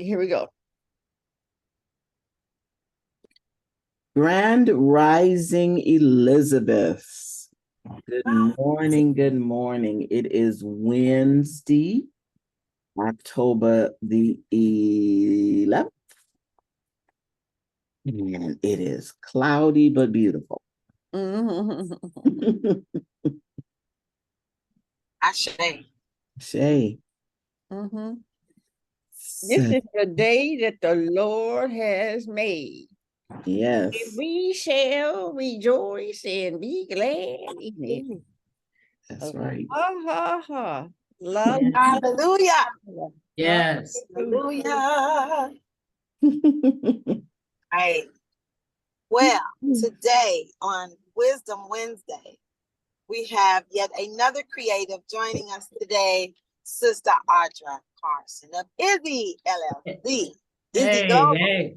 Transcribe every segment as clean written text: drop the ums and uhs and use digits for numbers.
Here we go. Grand Rising Elizabeth. Good morning. Good morning. It is Wednesday, October the 11th. And it is cloudy but beautiful. Ashe. Shay. This is the day that the Lord has made. Yes. And we shall rejoice and be glad in it. That's right. Ha ha ha. Love. Hallelujah. Yes. Hallelujah. Right. Well, today on Wisdom Wednesday, we have yet another creative joining us today, Sister Audra Carson of Izzy LLC. Izzy Global. Hey.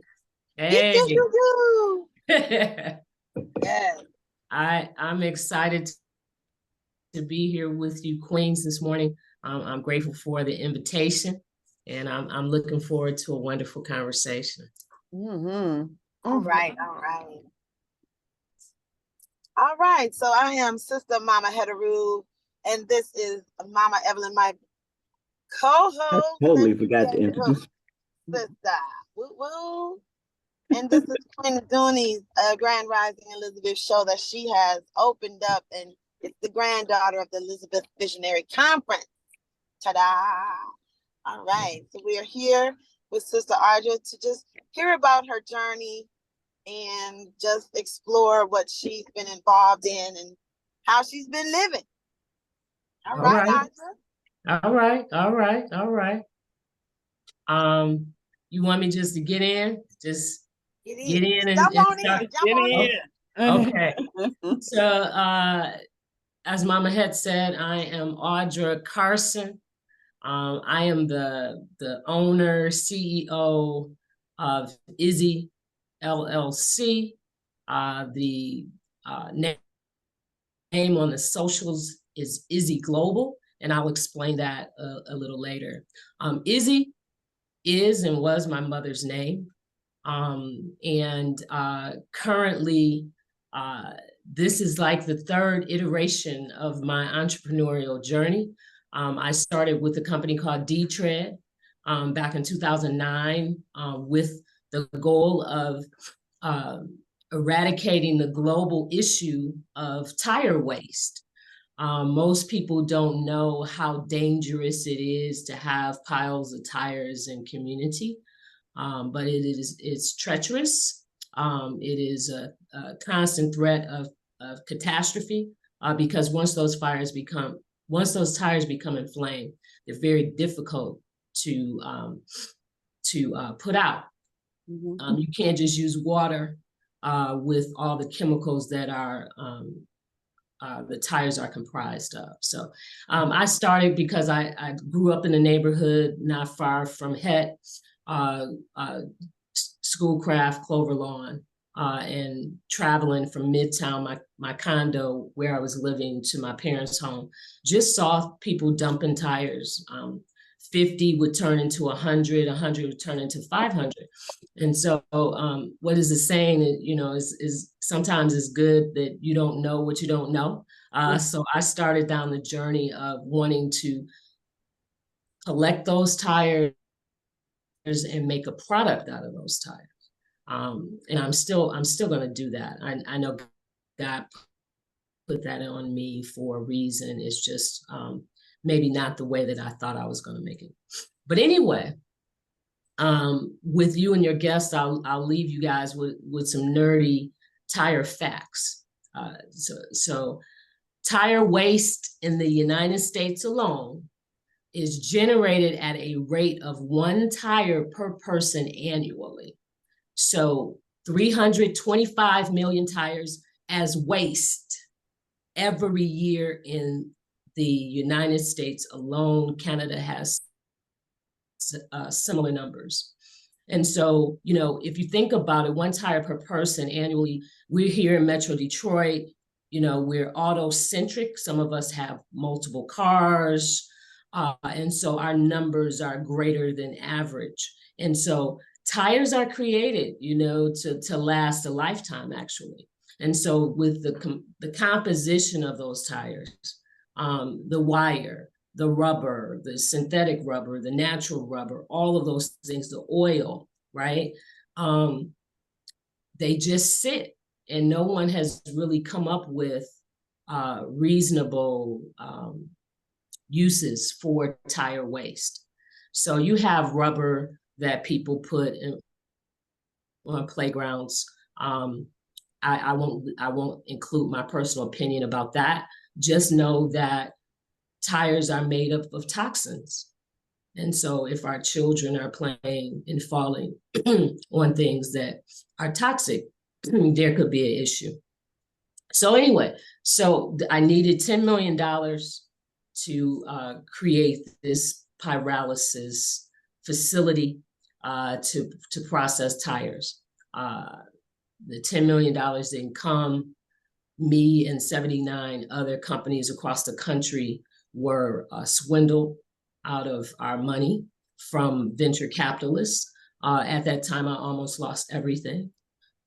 Yes. I'm excited to be here with you, Queens, this morning. I'm grateful for the invitation, and I'm looking forward to a wonderful conversation. All right. All right. So I am Sister Mama Hetheru, and this is Mama Evelyn, my co-host. I totally forgot to introduce Sister. Woo-woo. And this is Queen Dooney's Grand Rising Elizabeth show that she has opened up, and it's the granddaughter of the Elizabeth Visionary Conference. Ta-da! All right. So we are here with Sister Audra to just hear about her journey and just explore what she's been involved in and how she's been living. All right, Audra. All right. You want me just to get in? Just get in and start. Get in. Okay. So, as Mama had said, I am Audra Carson. I am the owner, CEO of Izzy LLC. The name on the socials is Izzy Global, and I'll explain that a little later. Izzy is and was my mother's name. And currently, this is like the third iteration of my entrepreneurial journey. I started with a company called D-Tread back in 2009 with the goal of eradicating the global issue of tire waste. Most people don't know how dangerous it is to have piles of tires in community, but it's treacherous. It is a constant threat of catastrophe because once those tires become inflamed, they're very difficult to put out. You can't just use water with all the chemicals that are the tires are comprised of. So I started because I grew up in a neighborhood not far from Schoolcraft, Clover Lawn, and traveling from Midtown, my condo where I was living, to my parents' home, just saw people dumping tires. 50 would turn into 100, 100 would turn into 500. And so what is the saying, is sometimes it's good that you don't know what you don't know. So I started down the journey of wanting to collect those tires and make a product out of those tires. And I'm still going to do that. I know God put that on me for a reason. It's just maybe not the way that I thought I was going to make it. But anyway, with you and your guests, I'll leave you guys with some nerdy tire facts. So tire waste in the United States alone is generated at a rate of 1 tire per person annually. So 325 million tires as waste every year in the United States alone. Canada has similar numbers. And so, if you think about it, 1 tire per person annually, we're here in Metro Detroit, we're auto-centric. Some of us have multiple cars. And so our numbers are greater than average. And so tires are created, you know, to last a lifetime, actually. And so with the composition of those tires, the wire, the rubber, the synthetic rubber, the natural rubber, all of those things, the oil, right? They just sit, and no one has really come up with reasonable uses for tire waste. So you have rubber that people put in on playgrounds. I won't include my personal opinion about that. Just know that tires are made up of toxins. And so if our children are playing and falling on things that are toxic, there could be an issue. So anyway, so I needed $10 million to create this pyrolysis facility to process tires. The $10 million didn't come. Me and 79 other companies across the country were swindled out of our money from venture capitalists. At that time, I almost lost everything.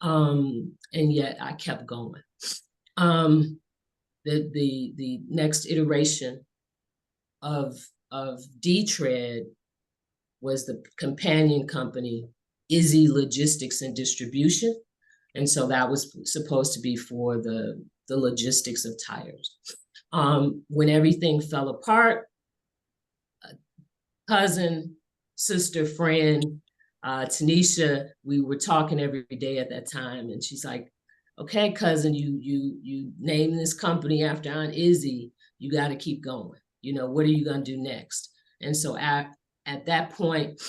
And yet I kept going. The next iteration of D-Tread was the companion company, Izzy Logistics and Distribution. And so that was supposed to be for the logistics of tires. When everything fell apart, cousin, sister, friend, Tanisha, we were talking every day at that time, and she's like, okay, cousin, you named this company after Aunt Izzy, you got to keep going. You know, what are you going to do next? And so at that point,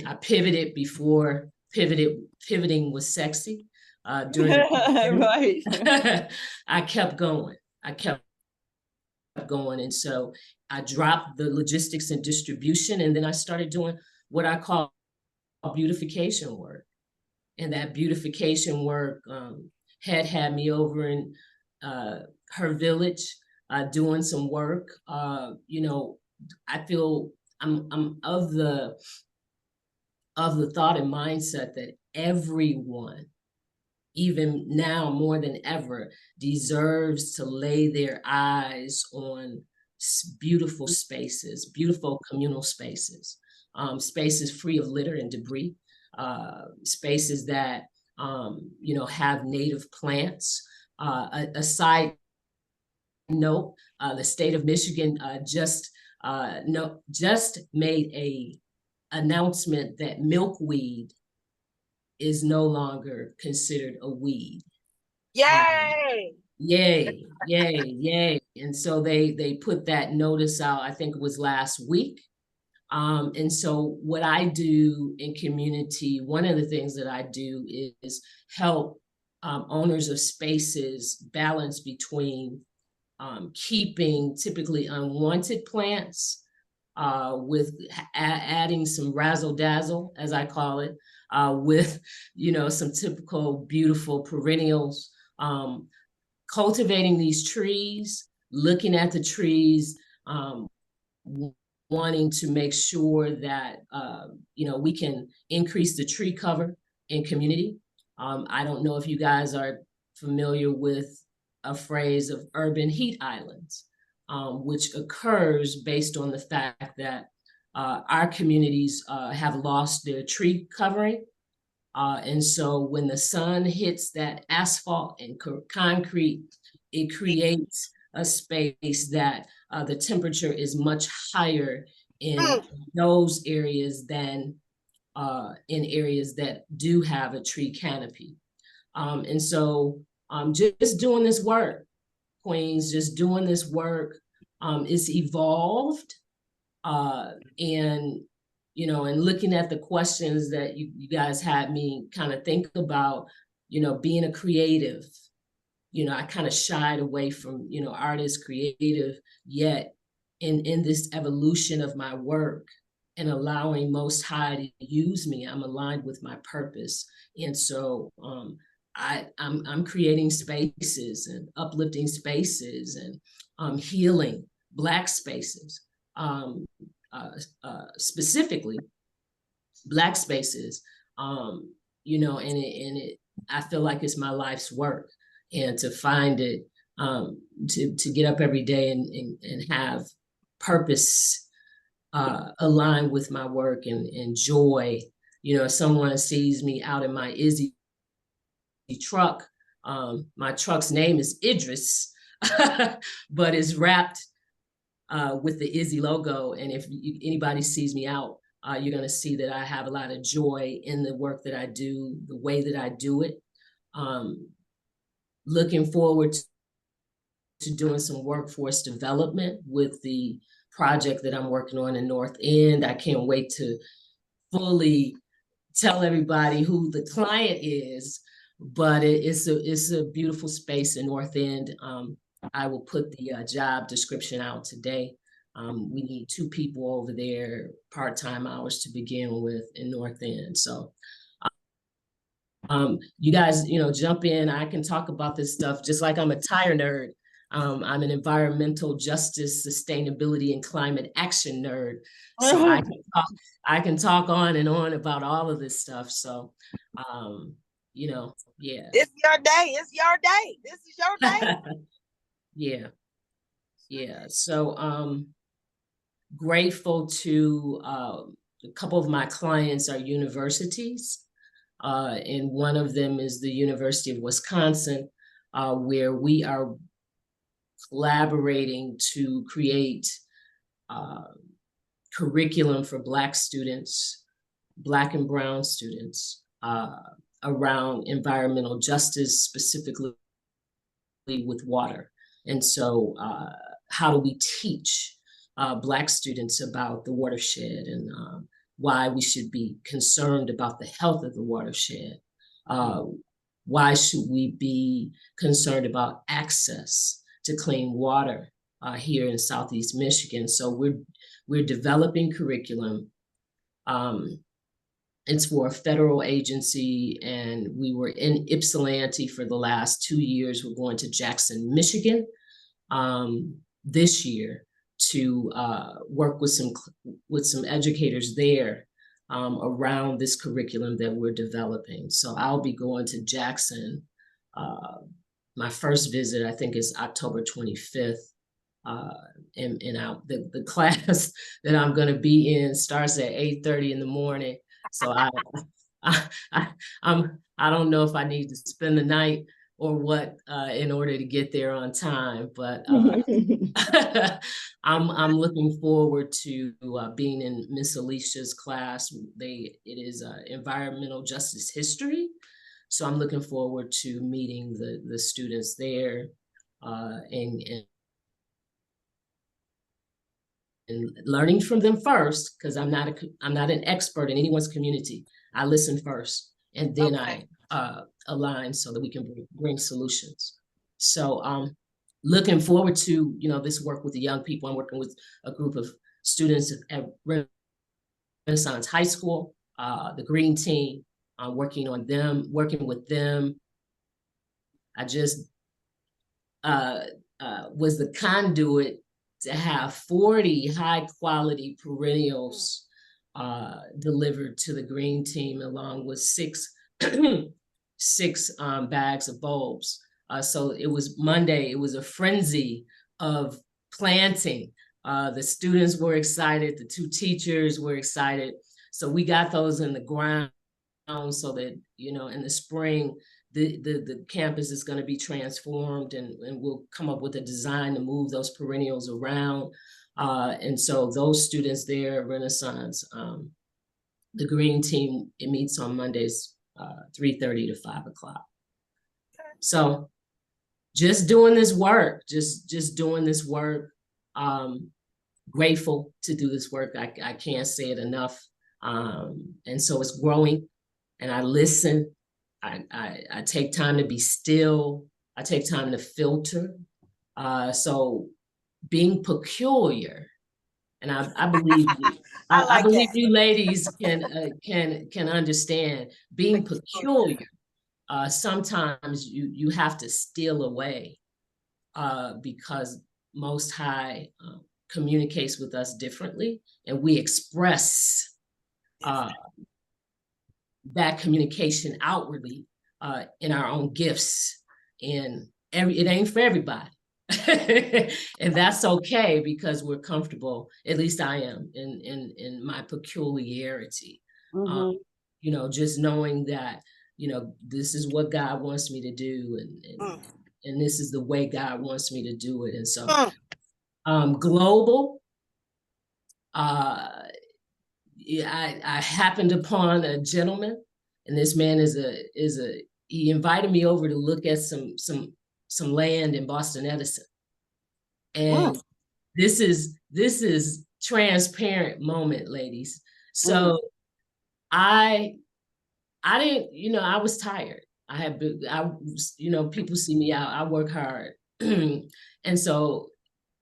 I pivoted before pivoting was sexy. During Right. I kept going. And so I dropped the logistics and distribution, and then I started doing what I call beautification work. And that beautification work had me over in her village doing some work. You know, I feel I'm of the thought and mindset that everyone, even now more than ever, deserves to lay their eyes on beautiful spaces, beautiful communal spaces, spaces free of litter and debris, spaces that you know, have native plants. A side note: the state of Michigan just made a announcement that milkweed is no longer considered a weed. Yay! Yay, yay, yay. And so they put that notice out, I think it was last week. And so what I do in community, one of the things that I do is help owners of spaces balance between keeping typically unwanted plants with adding some razzle dazzle, as I call it, with, you know, some typical beautiful perennials, cultivating these trees, looking at the trees, wanting to make sure that, you know, we can increase the tree cover in community. I don't know if you guys are familiar with a phrase of urban heat islands, which occurs based on the fact that our communities have lost their tree covering. And so when the sun hits that asphalt and concrete, it creates a space that the temperature is much higher in those areas than in areas that do have a tree canopy. And so just doing this work, Queens, just doing this work, it's evolved. And, you know, and looking at the questions that you guys had me kind of think about, you know, being a creative, you know, I kind of shied away from, you know, artist, creative, yet in this evolution of my work and allowing Most High to use me, I'm aligned with my purpose. And so I'm creating spaces and uplifting spaces and healing Black spaces. Specifically Black spaces, you know, and I feel like it's my life's work, and to find it, to get up every day and have purpose aligned with my work and joy. You know, if someone sees me out in my Izzy truck, my truck's name is Idris, but it's wrapped with the Izzy logo. And if anybody sees me out, you're going to see that I have a lot of joy in the work that I do, the way that I do it. Looking forward to doing some workforce development with the project that I'm working on in North End. I can't wait to fully tell everybody who the client is, but it's a beautiful space in North End. I will put the job description out today. We need 2 people over there, part-time hours to begin with in North End. So you guys, you know, jump in. I can talk about this stuff just like I'm a tire nerd. I'm an environmental justice, sustainability, and climate action nerd. So I can talk on and on about all of this stuff. So, you know, yeah. It's your day. It's your day. This is your day. Yeah. Yeah. So, grateful to a couple of my clients are universities. And one of them is the University of Wisconsin, where we are collaborating to create curriculum for Black students, Black and Brown students, around environmental justice, specifically with water. And so how do we teach Black students about the watershed and why we should be concerned about the health of the watershed? Why should we be concerned about access to clean water here in Southeast Michigan? So we're developing curriculum. It's for a federal agency, and we were in Ypsilanti for the last 2 years. We're going to Jackson, Michigan this year to work with some educators there around this curriculum that we're developing. So I'll be going to Jackson. My first visit, I think, is October 25th. And the class that I'm going to be in starts at 8:30 in the morning. So I don't know if I need to spend the night or what in order to get there on time, but I'm looking forward to being in Miss Alicia's class. It is environmental justice history, so I'm looking forward to meeting the students there and learning from them first, because I'm not an expert in anyone's community. I listen first, and then I align so that we can bring solutions. So looking forward to, you know, this work with the young people. I'm working with a group of students at Renaissance High School, the Green Team. I'm working with them. I just was the conduit to have 40 high quality perennials delivered to the Green Team, along with six bags of bulbs. So it was Monday, it was a frenzy of planting. The students were excited, the 2 teachers were excited. So we got those in the ground so that, you know, in the spring, the campus is going to be transformed, and we'll come up with a design to move those perennials around. And so those students there at Renaissance, the Green Team, it meets on Mondays, 3:30 to 5 o'clock. So just doing this work, just doing this work. Grateful to do this work. I can't say it enough. And so it's growing, and I listen. I take time to be still. I take time to filter. So being peculiar, and I believe I believe you ladies can understand being peculiar. Sometimes you have to steal away because Most High communicates with us differently, and we express that communication outwardly in our own gifts. And it ain't for everybody. And that's okay, because we're comfortable, at least I am, in my peculiarity. Mhm. You know, just knowing that, you know, this is what God wants me to do, and this is the way God wants me to do it. And so global, yeah, I happened upon a gentleman, and this man he invited me over to look at some land in Boston Edison. And this is transparent moment, ladies. So I didn't, you know, I was tired. You know, people see me out, I work hard. And so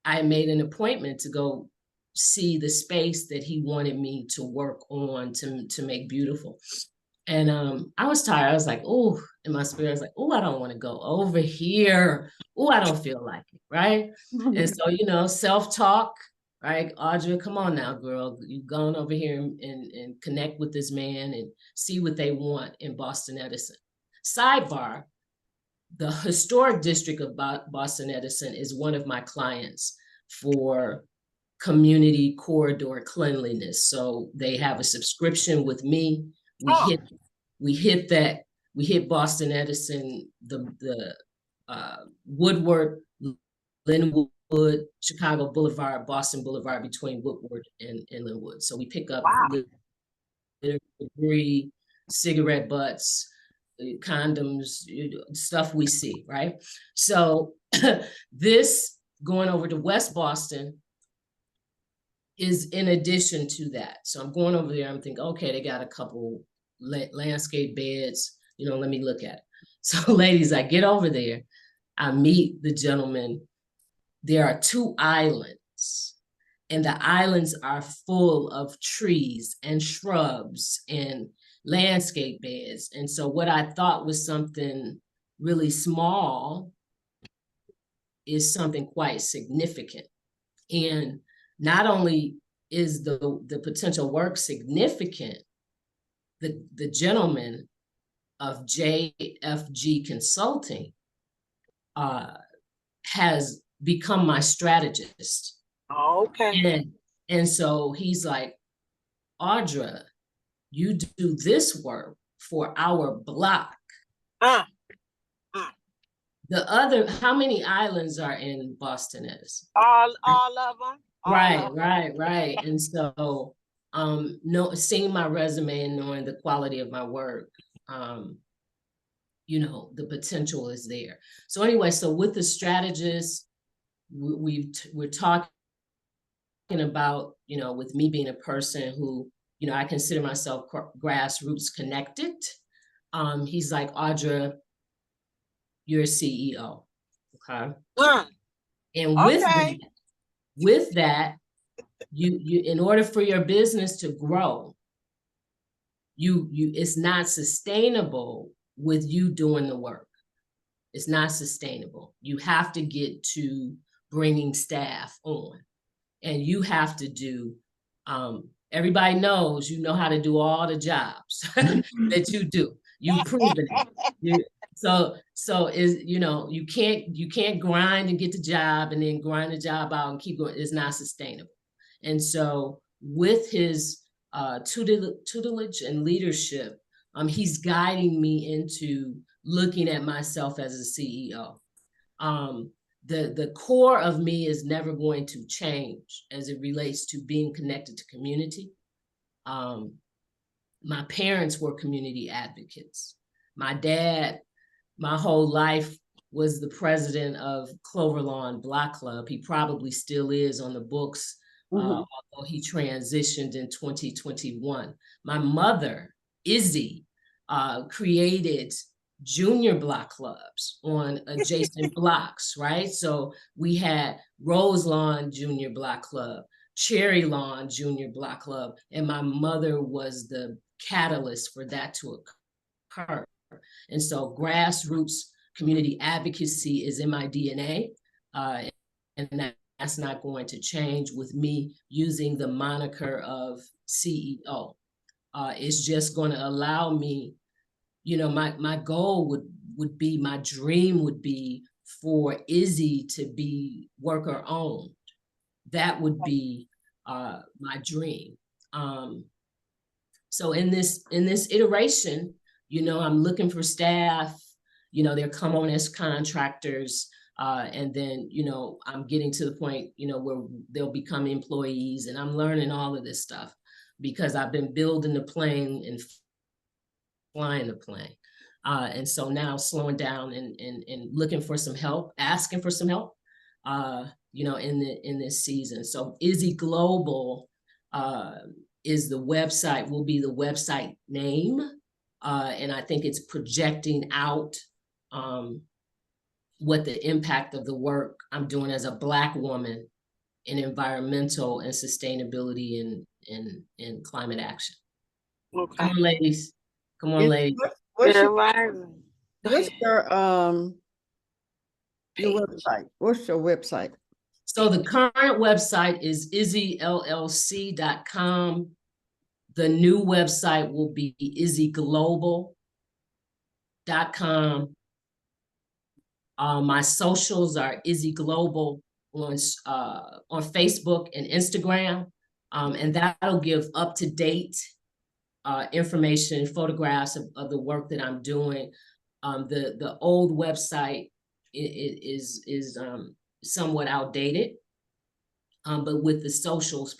I made an appointment to go see the space that he wanted me to work on to make beautiful. And I was tired. I was like, oh, in my spirit, I was like, oh, I don't want to go over here. Oh, I don't feel like it, right? And so, you know, self-talk, right? Audra, come on now, girl. You've gone over here and connect with this man and see what they want in Boston Edison. Sidebar, the historic district of Boston Edison is one of my clients for community corridor cleanliness. So they have a subscription with me. We hit Boston Edison, the Woodward, Linwood, Chicago Boulevard, Boston Boulevard, between Woodward and Linwood. So we pick up debris, cigarette butts, condoms, stuff we see, right? So this going over to West Boston is in addition to that. So I'm going over there, I'm thinking, okay, they got a couple landscape beds, you know, let me look at it. So ladies, I get over there, I meet the gentleman. There are 2 islands, and the islands are full of trees and shrubs and landscape beds. And so what I thought was something really small is something quite significant. And not only is the potential work significant, the gentleman of JFG Consulting has become my strategist. Okay. And so he's like, Audra, you do this work for our block. The other, how many islands are in Boston Edison? All of them. Right. And so, seeing my resume and knowing the quality of my work, you know, the potential is there. So anyway, so with the strategist, we're talking about, you know, with me being a person who, you know, I consider myself grassroots connected. He's like, Audra, you're a CEO, okay? And with that, you in order for your business to grow, it's not sustainable with you doing the work. It's not sustainable. You have to get to bringing staff on, and you have to do, everybody knows you know how to do all the jobs that you do. You've proven it. So is, you know, you can't grind and get the job and then grind the job out and keep going. It's not sustainable. And so with his tutelage and leadership, he's guiding me into looking at myself as a CEO. The core of me is never going to change as it relates to being connected to community. My parents were community advocates. My dad, my whole life, was the president of Clover Lawn Block Club. He probably still is on the books, although he transitioned in 2021. My mother, Izzy, created junior block clubs on adjacent blocks, right? So we had Rose Lawn Junior Block Club, Cherry Lawn Junior Block Club, and my mother was the catalyst for that to occur. And so grassroots community advocacy is in my DNA, and that's not going to change with me using the moniker of CEO. It's just going to allow me, you know, my goal would be, my dream would be for Izzy to be worker owned. That would be my dream. So in this iteration, you know, I'm looking for staff, you know, they'll come on as contractors. And then, you know, I'm getting to the point, you know, where they'll become employees, and I'm learning all of this stuff because I've been building the plane and flying the plane. And so now slowing down and looking for some help, asking for some help, you know, in this season. So Izzy Global is the website, will be the website name. And I think it's projecting out what the impact of the work I'm doing as a Black woman in environmental and sustainability and climate action. Okay. Come on, ladies. Come on, ladies. What's your website? What's your website? So the current website is izzyllc.com. The new website will be izzyglobal.com. My socials are Izzy Global on Facebook and Instagram. And that'll give up-to-date information, photographs of the work that I'm doing. The old website is somewhat outdated, but with the socials,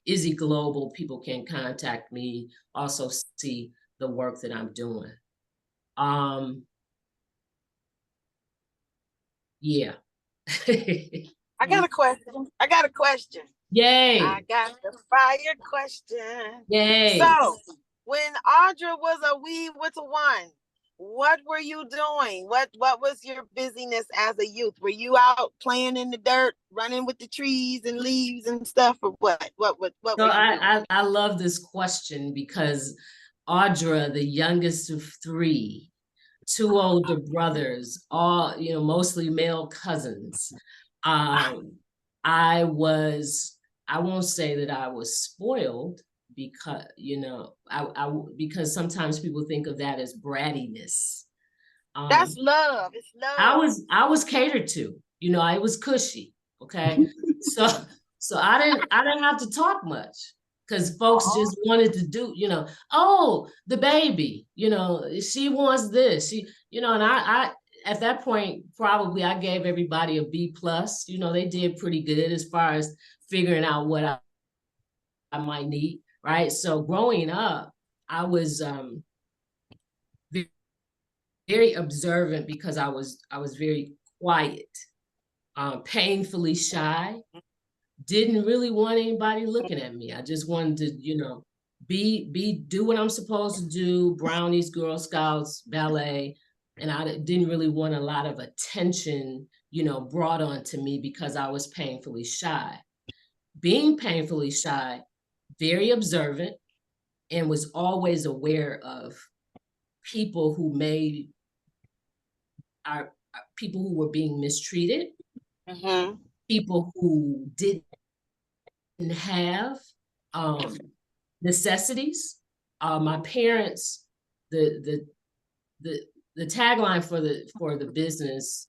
Izzy Global, people can contact me, also see the work that I'm doing. Yeah. I got a question. Yay. I got the fire question. Yay. So when Audra was a wee little one, what were you doing? What was your busyness as a youth? Were you out playing in the dirt, running with the trees and leaves and stuff, or what? What were you doing? I love this question because Audra, the youngest of three, two older brothers, all, you know, mostly male cousins. I won't say that I was spoiled, because, you know, because sometimes people think of that as brattiness. That's love. It's love. I was catered to, you know, I was cushy. Okay. so I didn't have to talk much, because folks just wanted to do, you know, oh, the baby, you know, she wants this, you know, and I at that point, probably I gave everybody a B+, you know, they did pretty good as far as figuring out what I might need, right? So growing up, I was very observant because I was very quiet, painfully shy, didn't really want anybody looking at me. I just wanted to, you know, do what I'm supposed to do, brownies, Girl Scouts, ballet, and I didn't really want a lot of attention, you know, brought on to me because I was painfully shy. Being painfully shy, very observant, and was always aware of people who people who were being mistreated, people who didn't have necessities. My parents, the tagline for the business,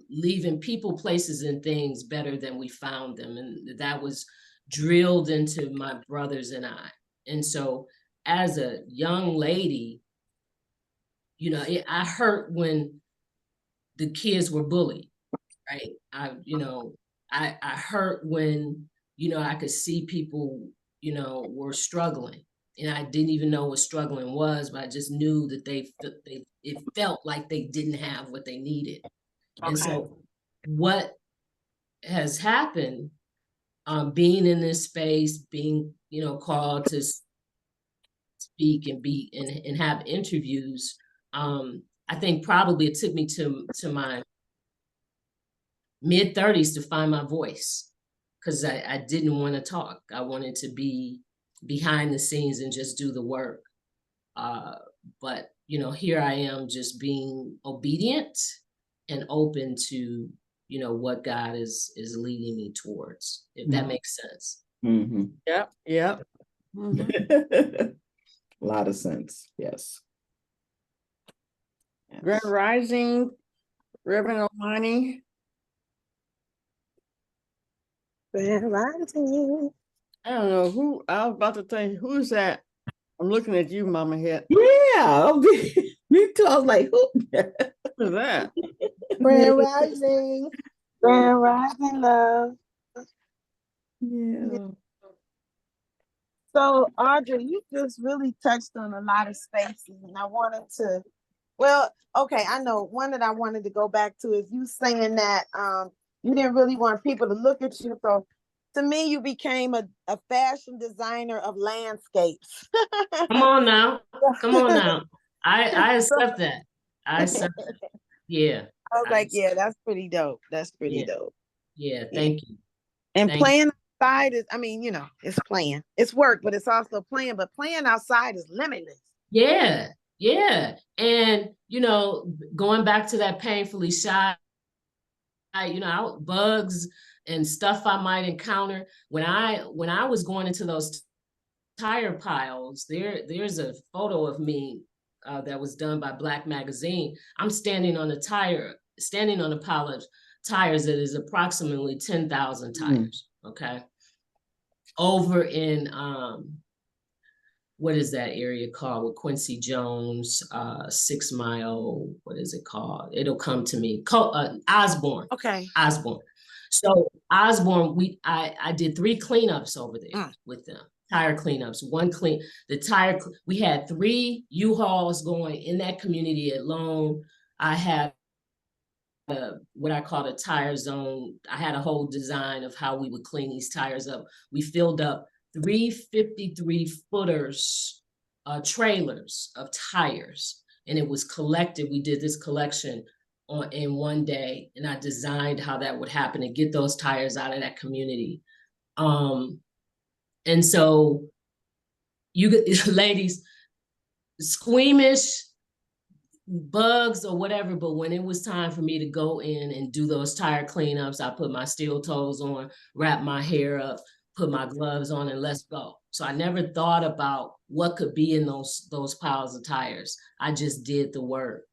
leaving people, places, and things better than we found them, and that was drilled into my brothers and I. And so, as a young lady, you know, I hurt when the kids were bullied, right? I hurt when, you know, I could see people, you know, were struggling, and I didn't even know what struggling was, but I just knew that it felt like they didn't have what they needed. Okay. And so what has happened, being in this space, being, you know, called to speak and have interviews, I think probably it took me to my mid-30s to find my voice, because I didn't want to talk. I wanted to be behind the scenes and just do the work. But, you know, here I am, just being obedient and open to, you know, what God is leading me towards, if that makes sense. Yep. A lot of sense. Yes. Yes. Grand Rising, Reverend Omani. Grand Rising. I don't know who, I was about to think, who's that? I'm looking at you, Mama Het. Yeah. Me too. I was like, who? Who's that? Grand Rising. Grand Rising, love. Yeah. So, Audrey, you just really touched on a lot of spaces, and I wanted to, well, okay, I know one that I wanted to go back to is you saying that you didn't really want people to look at you. So, to me, you became a fashion designer of landscapes. Come on now. Come on now. I accept that. I accept that. Yeah. I was like, yeah, that's pretty dope. That's pretty Yeah. dope. Yeah, thank you. And Thank playing outside is, I mean, you know, it's playing. It's work, but it's also playing. But playing outside is limitless. Yeah, yeah. And, you know, going back to that painfully shy, bugs and stuff I might encounter when I was going into those tire piles, there's a photo of me that was done by Black Magazine. I'm standing on a pile of tires that is approximately 10,000 tires. Okay. Over in what is that area called with Quincy Jones, 6 Mile, what is it called? It'll come to me. Osborne. Okay. Osborne. So Osborne, I did 3 cleanups over there with them. Tire cleanups, we had 3 U-Hauls going in that community alone. I had what I call a tire zone. I had a whole design of how we would clean these tires up. We filled up 353 footers, trailers of tires, and it was collected. We did this collection in one day, and I designed how that would happen and get those tires out of that community. And so you ladies, squeamish, bugs or whatever, but when it was time for me to go in and do those tire cleanups, I put my steel toes on, wrap my hair up, put my gloves on, and let's go. So I never thought about what could be in those piles of tires. I just did the work.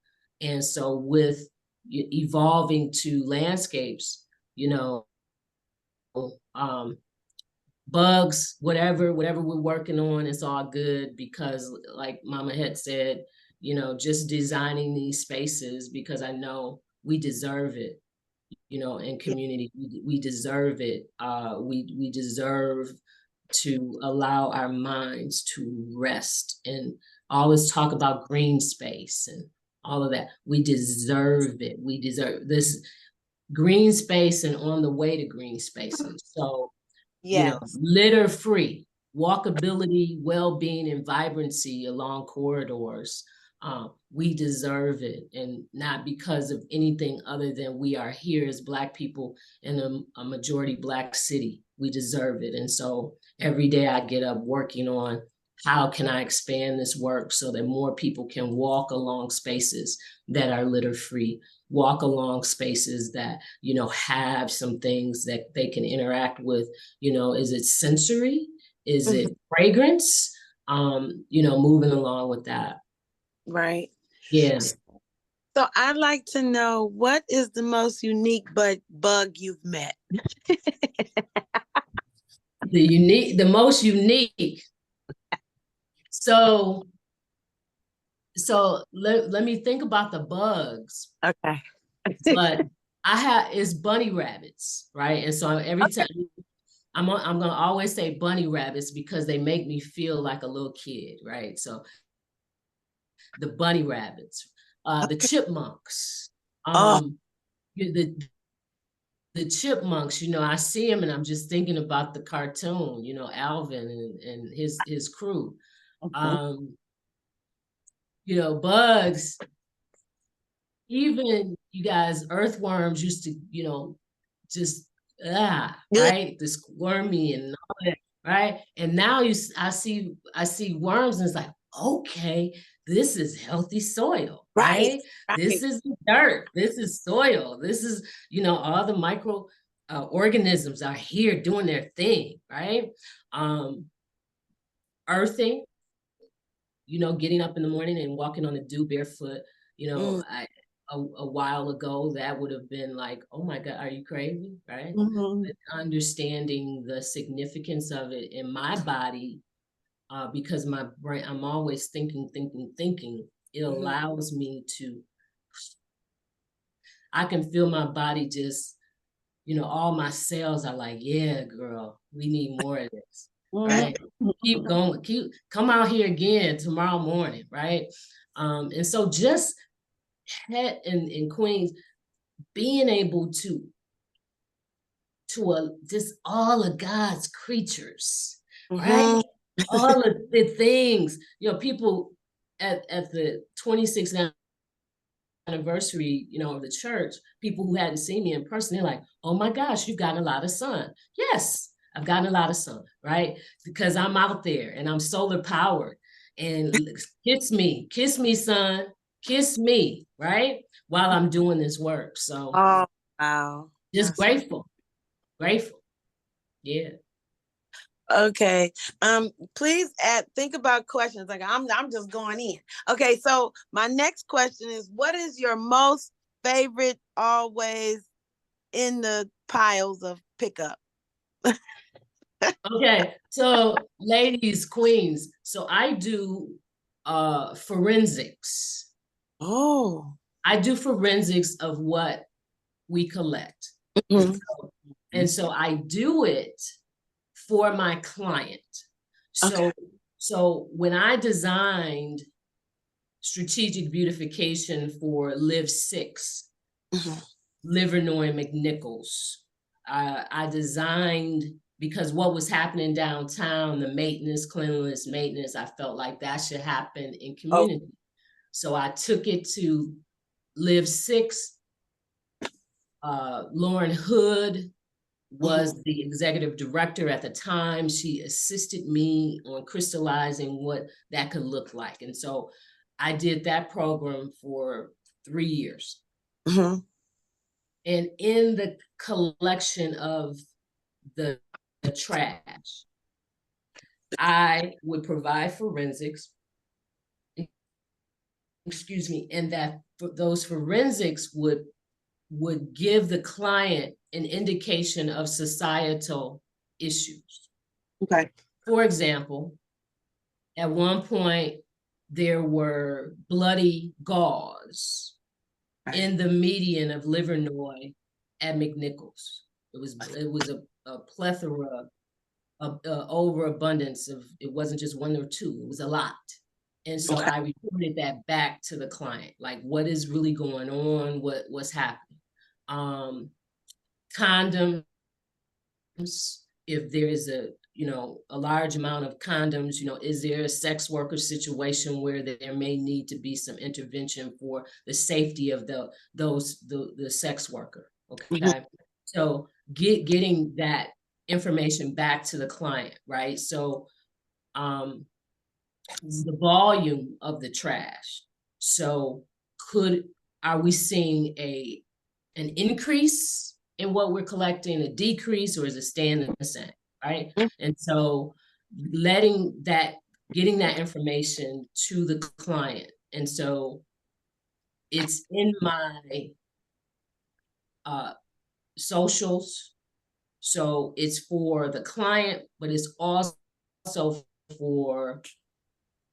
And so with evolving to landscapes, you know, bugs, whatever we're working on, it's all good, because like Mama Het said, you know, just designing these spaces because I know we deserve it, you know, in community, we deserve it. We deserve to allow our minds to rest, and always talk about green space and all of that. We deserve it. We deserve this green space and on the way to green spaces. So, you know, litter free, walkability, well-being, and vibrancy along corridors. We deserve it, and not because of anything other than we are here as Black people in a majority Black city. We deserve it. And so every day I get up working on how can I expand this work so that more people can walk along spaces that are litter free, walk along spaces that, you know, have some things that they can interact with. You know, is it sensory? Is it fragrance? You know, moving along with that. Right. Yeah. So I'd like to know, what is the most unique bug you've met? The most unique. So let me think about the bugs. Okay. But it's bunny rabbits, right? And so every time I'm gonna always say bunny rabbits because they make me feel like a little kid, right? So the bunny rabbits, the chipmunks, the chipmunks, you know, I see them and I'm just thinking about the cartoon, you know, Alvin and his crew. You know, bugs, even you guys, earthworms used to, you know, just right, the squirmy and all that, right? And now I see worms, and it's like, okay, this is healthy soil, right? This is dirt, this is soil, this is, you know, all the micro organisms are here doing their thing, right? Earthing, getting up in the morning and walking on the dew barefoot, Mm. a while ago, that would have been like, oh my God, are you crazy? Right? Mhm. But understanding the significance of it in my body, because my brain, I'm always thinking. It Mhm. allows me to, I can feel my body just, all my cells are like, yeah, girl, we need more of this, right? Keep going, come out here again tomorrow morning, right? And so just head in Queens, being able to just all of God's creatures, right? Mhm. All of the things, people at the 26th anniversary, of the church, people who hadn't seen me in person, they're like, oh my gosh, you've gotten a lot of sun. Yes, I've gotten a lot of sun, right? Because I'm out there and I'm solar powered. And kiss me, son, kiss me, right? While I'm doing this work. So Oh, wow. just grateful. Yeah. Okay. Please think about questions. Like I'm just going in. Okay, so my next question is, what is your most favorite always in the piles of pickup? Okay, so ladies, queens, so I do forensics. Oh. I do forensics of what we collect. Mhm. And so I do it for my client. Okay. So when I designed strategic beautification for Live 6, Mhm. Livernois McNichols, I designed, because what was happening downtown, the cleanliness maintenance, I felt like that should happen in community. So I took it to Live 6. Lauren Hood was the executive director at the time. She assisted me on crystallizing what that could look like. And so I did that program for 3 years. Mhm. And in the collection of the trash, I would provide forensics, and that those forensics would give the client an indication of societal issues. Okay. For example, at one point, there were bloody gauze in the median of Livernois at McNichols. It was a plethora of overabundance of, it wasn't just one or two, it was a lot. And so I reported that back to the client, like what is really going on, what's happening. Condoms, if there is a large amount of condoms, is there a sex worker situation where there may need to be some intervention for the safety of the sex worker? Okay. Mhm. So getting that information back to the client, right? So the volume of the trash. So are we seeing an increase in what we're collecting, a decrease, or is it staying the same, right? And so getting that information to the client. And so it's in my socials. So it's for the client, but it's also for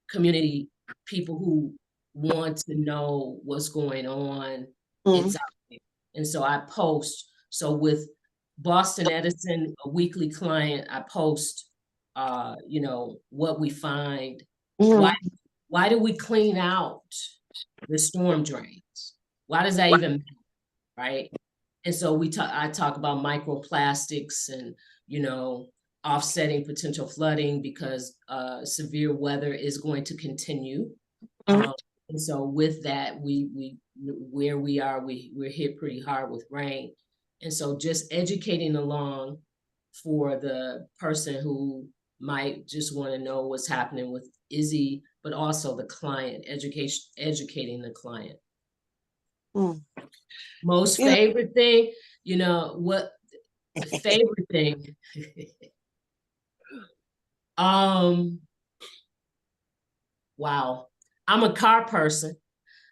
community people who want to know what's going on. It's out there. And so I post. So with Boston Edison, a weekly client, I post what we find. Why do we clean out the storm drains? Why does that even matter, right? And so I talk about microplastics and offsetting potential flooding, because severe weather is going to continue. And so with that, where we are, we're hit pretty hard with rain. And so just educating along for the person who might just want to know what's happening with Izzy, but also the client, educating the client. Most favorite thing, what favorite thing? Wow. I'm a car person.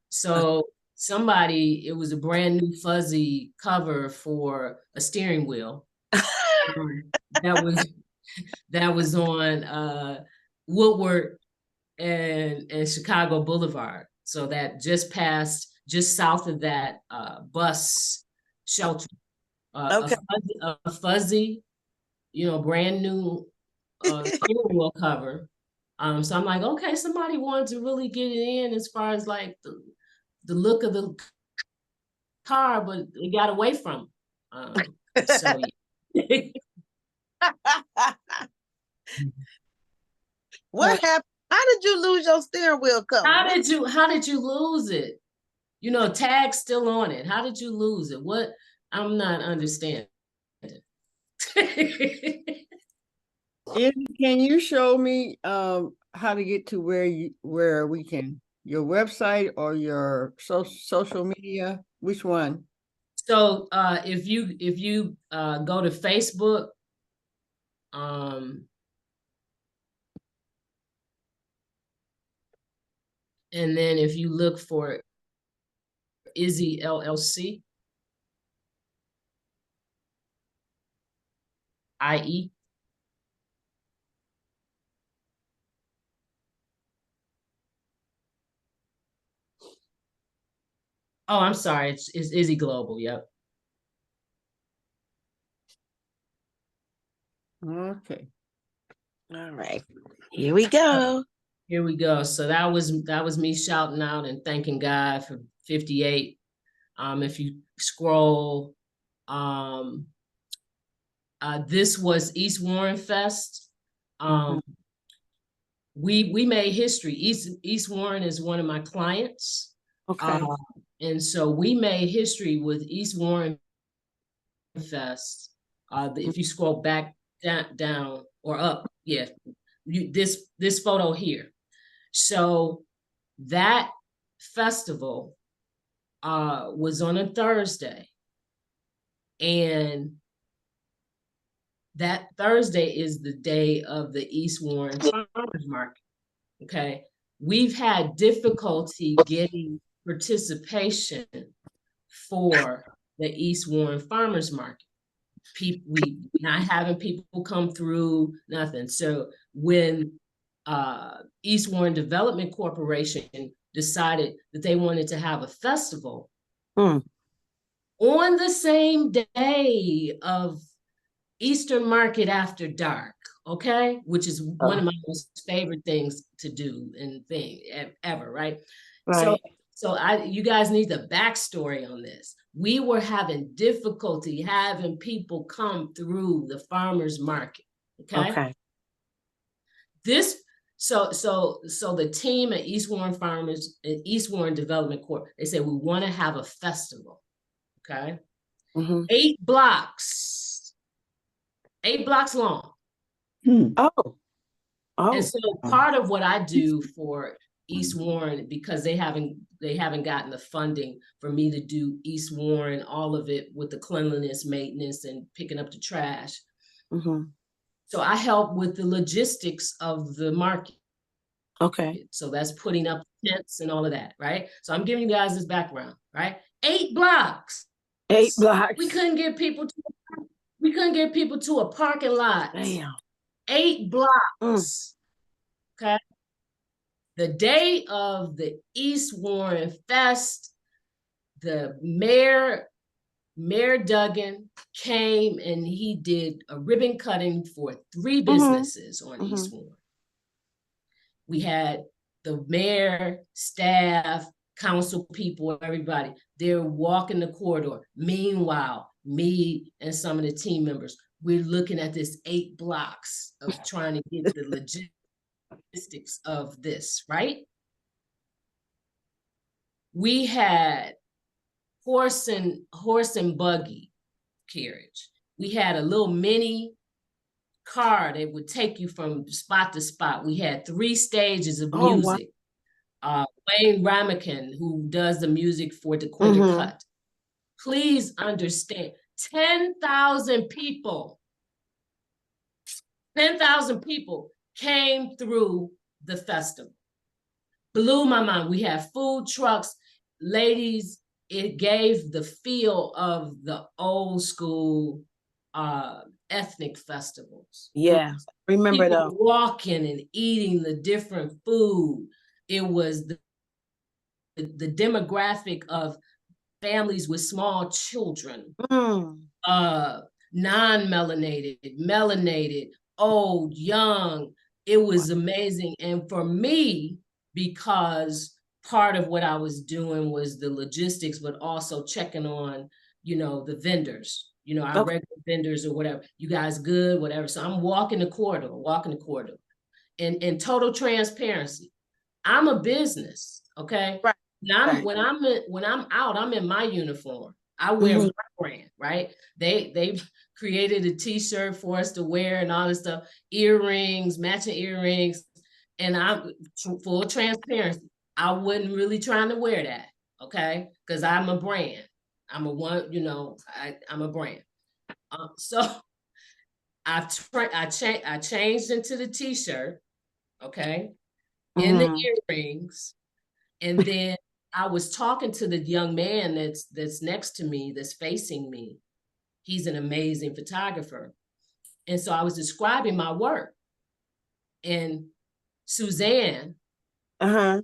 So it was a brand new fuzzy cover for a steering wheel. that was that was on Woodward and Chicago Boulevard. So that just south of that bus shelter. Okay. A fuzzy, brand new steering wheel cover. So I'm like, okay, somebody wanted to really get it in as far as like the look of the car, but it got away from. So yeah. What happened? How did you lose your steering wheel cover? How did you lose it? Tag's still on it. How did you lose it? What? I'm not understanding. Can you show me how to get to where we can, your website or your social media? Which one? So if you go to Facebook, and then if you look for Izzy LLC, IE. Oh, I'm sorry. It's Izzy Global. Yep. Okay. All right. Here we go. Here we go. So that was me shouting out and thanking God for 58. If you scroll, this was East Warren Fest. We made history. East Warren is one of my clients. Okay. And so we made history with East Warren Fest. If you scroll back down or up, yeah, this photo here. So that festival was on a Thursday, and that Thursday is the day of the East Warren Farmers Market. Okay, we've had difficulty getting participation for the East Warren Farmers Market. We not having people come through, nothing. So when East Warren Development Corporation decided that they wanted to have a festival on the same day of Eastern Market After Dark, okay, which is one of my most favorite things to do and ever, right? Right. So you guys need the backstory on this. We were having difficulty having people come through the farmers market. Okay. So the team at East Warren Development Corp, they said, we want to have a festival. Okay. 8 blocks long. Oh. And so part of what I do for East Warren, because they haven't gotten the funding for me to do East Warren, all of it with the cleanliness, maintenance, and picking up the trash. So I help with the logistics of the market. Okay. So that's putting up tents and all of that, right? So I'm giving you guys this background, right? 8 blocks. 8 blocks. We couldn't get people to a parking lot. Damn. 8 blocks. Okay. The day of the East Warren Fest, the Mayor Duggan came and he did a ribbon cutting for 3 businesses on East Warren. We had the mayor, staff, council people, everybody. They're walking the corridor. Meanwhile, me and some of the team members, we're looking at this 8 blocks of trying to get the logistics of this, right? We had horse and buggy carriage. We had a little mini car that would take you from spot to spot. We had 3 stages of music. Wayne Ramakin, who does the music for DeQuinter Cut. Please understand, 10,000 people came through the festival. blew my mind. We had food trucks, ladies. It gave the feel of the old school ethnic festivals. Yeah, remember People those. walking and eating the different food. It was the demographic of families with small children, non-melanated, melanated, old, young. It was amazing. And for me, because part of what I was doing was the logistics, but also checking on, the vendors, our Okay. regular vendors or whatever. You guys good, whatever. So I'm walking the corridor. In total transparency, I'm a business, okay? Right. When I'm out, I'm in my uniform. I wear my brand, right? They created a t-shirt for us to wear and all this stuff, earrings, matching earrings, and I'm full transparency. I wasn't really trying to wear that, okay? Because I'm a brand. I'm a brand. So I changed into the t-shirt, okay, in the earrings, and then I was talking to the young man that's next to me, that's facing me. He's an amazing photographer. And so I was describing my work. And Suzanne, my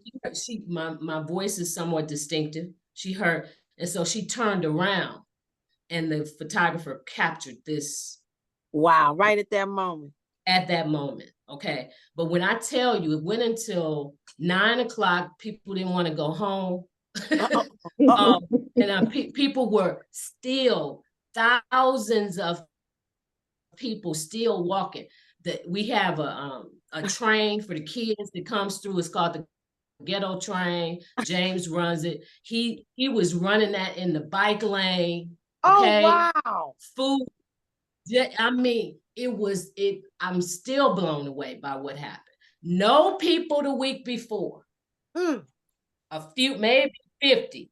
voice is somewhat distinctive. She heard, and so she turned around and the photographer captured this. Wow, right at that moment. At that moment, okay. But when I tell you, it went until 9 o'clock, people didn't want to go home. And people were still, thousands of people still walking. We have a train for the kids that comes through. It's called the ghetto train. James runs it. He was running that in the bike lane. Okay? Oh, wow. Food. I mean, I'm still blown away by what happened. No people the week before. A few, maybe 50,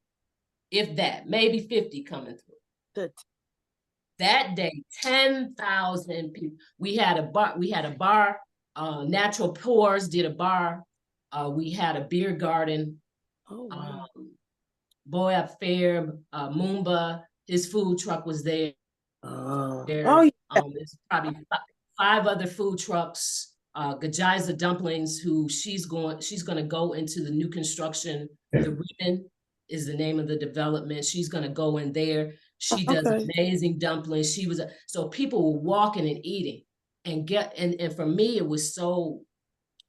if that, maybe 50 coming through. Good. That day, 10,000 people. We had a bar, Natural Pours did a bar. We had a beer garden. Oh, wow. Boy Up Fair, Moomba, his food truck was there. Yeah. There's probably 5 other food trucks. Gajiza Dumplings, who she's going to go into the new construction. The Ribbon is the name of the development. She's going to go in there. She does amazing dumplings. So people were walking and eating and for me, it was so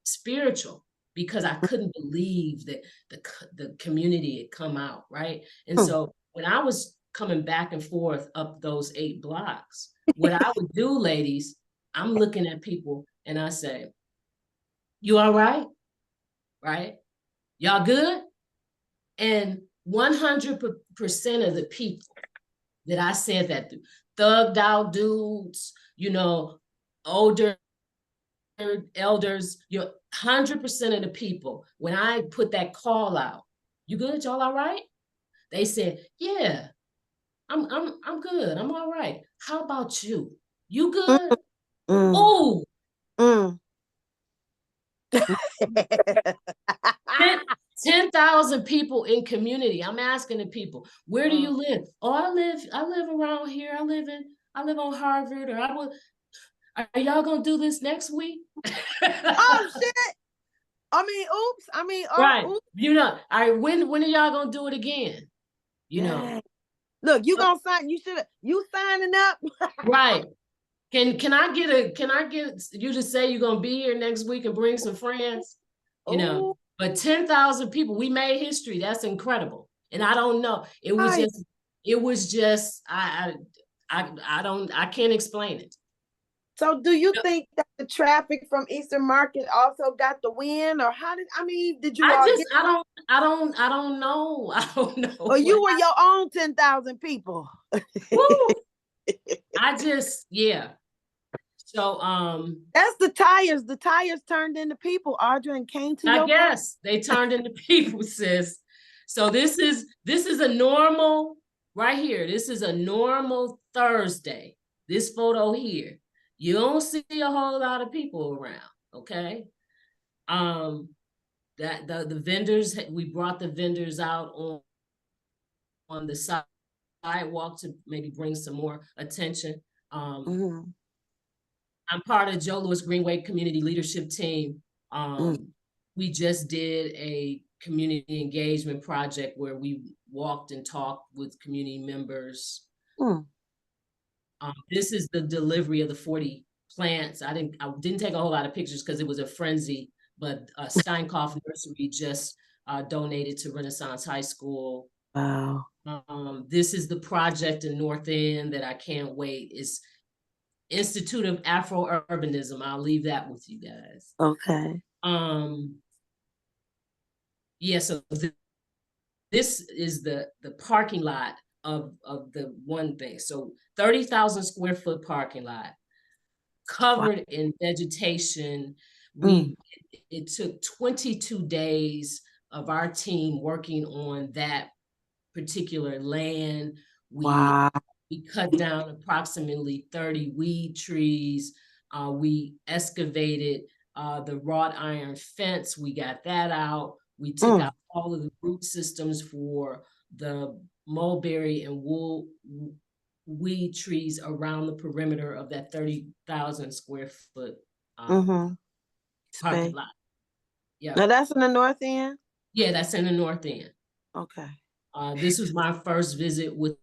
spiritual because I couldn't believe that the community had come out, right? And so when I was coming back and forth up those 8 blocks, what I would do, ladies, I'm looking at people and I say, you all right? Right? Y'all good? And 100% of the people that I said that to, thugged out dudes, older elders, 100% of the people, when I put that call out, you good? Y'all all right? They said, yeah, I'm good. I'm all right. How about you? You good? Oh. 10,000 people in community. I'm asking the people, where do you live? Oh, I live around here. I live on Harvard, or are y'all gonna do this next week? Oh shit. Oops. Right. Oops. All right, when are y'all gonna do it again? Look, you gonna sign, you signing up. Right. Can I get you to say you're gonna be here next week and bring some friends? But 10,000 people, we made history. That's incredible. And I don't know. It was just I can't explain it. So do you think that the traffic from Eastern Market also got the win, or did you I don't know. I don't know. Or you were your own 10,000 people. Yeah. So that's the tires. The tires turned into people, Audra, and came to I guess they turned into people, sis. So this is a normal right here. This is a normal Thursday. This photo here. You don't see a whole lot of people around, okay? that the vendors, we brought the vendors out on the sidewalk to maybe bring some more attention. Mhm. I'm part of Joe Louis Greenway Community Leadership Team. We just did a community engagement project where we walked and talked with community members. Mm. This is the delivery of the 40 plants. I didn't take a whole lot of pictures because it was a frenzy, but Steinkopf Nursery just donated to Renaissance High School. Wow. This is the project in North End that I can't wait. It's Institute of Afro-Urbanism. I'll leave that with you guys. Okay. Yeah, so this is the parking lot of the one thing. So 30,000 square foot parking lot covered in vegetation. It took 22 days of our team working on that particular land. We cut down approximately 30 weed trees. We excavated the wrought iron fence. We got that out. We took out all of the root systems for the mulberry and weed trees around the perimeter of that 30,000 square foot parking lot. Yeah. Now that's in the North End? Yeah, that's in the North End. Okay. This was my first visit with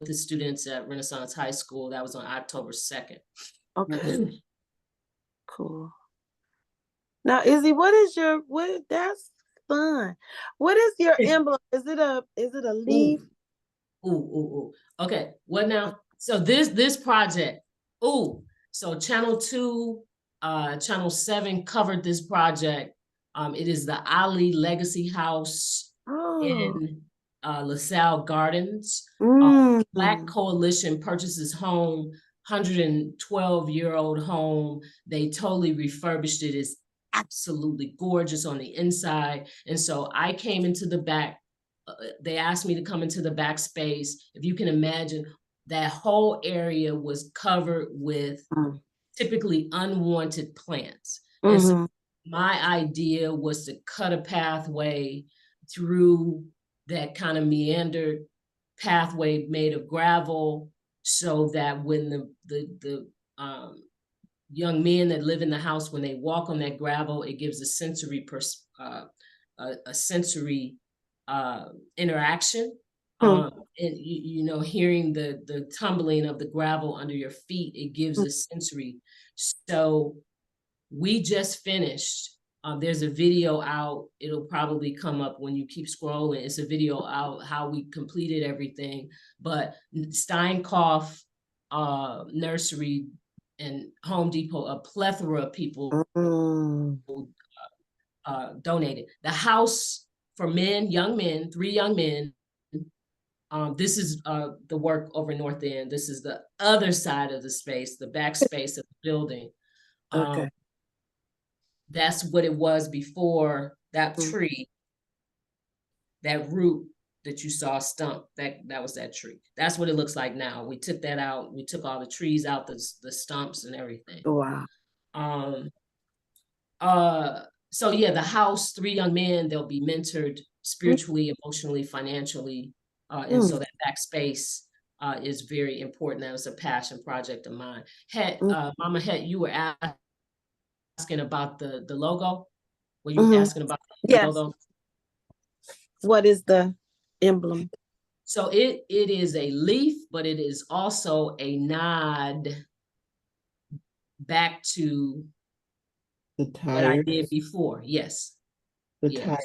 the students at Renaissance High School. That was on October 2nd. Okay. Cool. Now, Izzy, that's fun. What is your emblem? Is it a leaf? Ooh. Okay, what now? So this project, so Channel 2, Channel 7 covered this project. It is the Ali Legacy House in LaSalle Gardens. Black Coalition purchases home, 112-year-old home. They totally refurbished it. It's absolutely gorgeous on the inside. And so I came into the back. They asked me to come into the back space. If you can imagine, that whole area was covered with typically unwanted plants. And so my idea was to cut a pathway through that kind of meandered pathway made of gravel, so that when the young men that live in the house, when they walk on that gravel, it gives a sensory interaction. And you know, hearing the tumbling of the gravel under your feet, it gives a sensory. So we just finished. There's a video out. It'll probably come up when you keep scrolling. It's a video out how we completed everything. But Steinkopf Nursery and Home Depot, a plethora of people donated. The house for men, young men, 3 young men. This is the work over North End. This is the other side of the space, the back space of the building. Okay. That's what it was before that tree, that root that you saw stump, that was that tree. That's what it looks like now. We took that out. We took all the trees out, the stumps and everything. Wow. So yeah, the house, 3 young men, they'll be mentored spiritually, emotionally, financially. And so that back space is very important. That was a passion project of mine. Mama Het, you were asking about the logo? Were you asking about the logo? What is the emblem? So it is a leaf, but it is also a nod back to the what I tire. did before. Yes. Tire.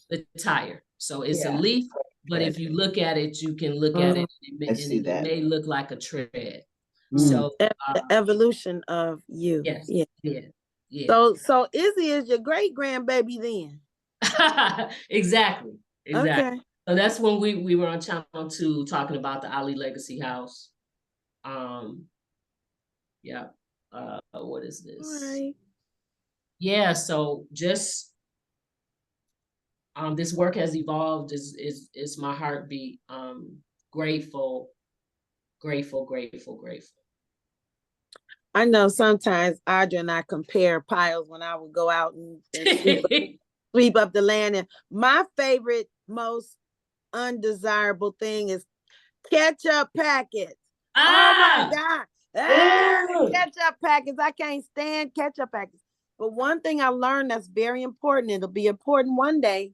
The tire. So it's a leaf, but if you look at it, you can look at it, and it may look like a tread. So the evolution of you. Yes. Yeah. So Izzy is your great grandbaby then. Exactly. Okay. So that's when we were on Channel 2 talking about the Ali Legacy House. What is this? Right. Yeah, so just this work has evolved, is my heartbeat. Grateful. I know sometimes Audra and I compare piles when I would go out and sweep up the land. And my favorite, most undesirable thing is ketchup packets. Oh my God. Ketchup packets. I can't stand ketchup packets. But one thing I learned that's very important, it'll be important one day,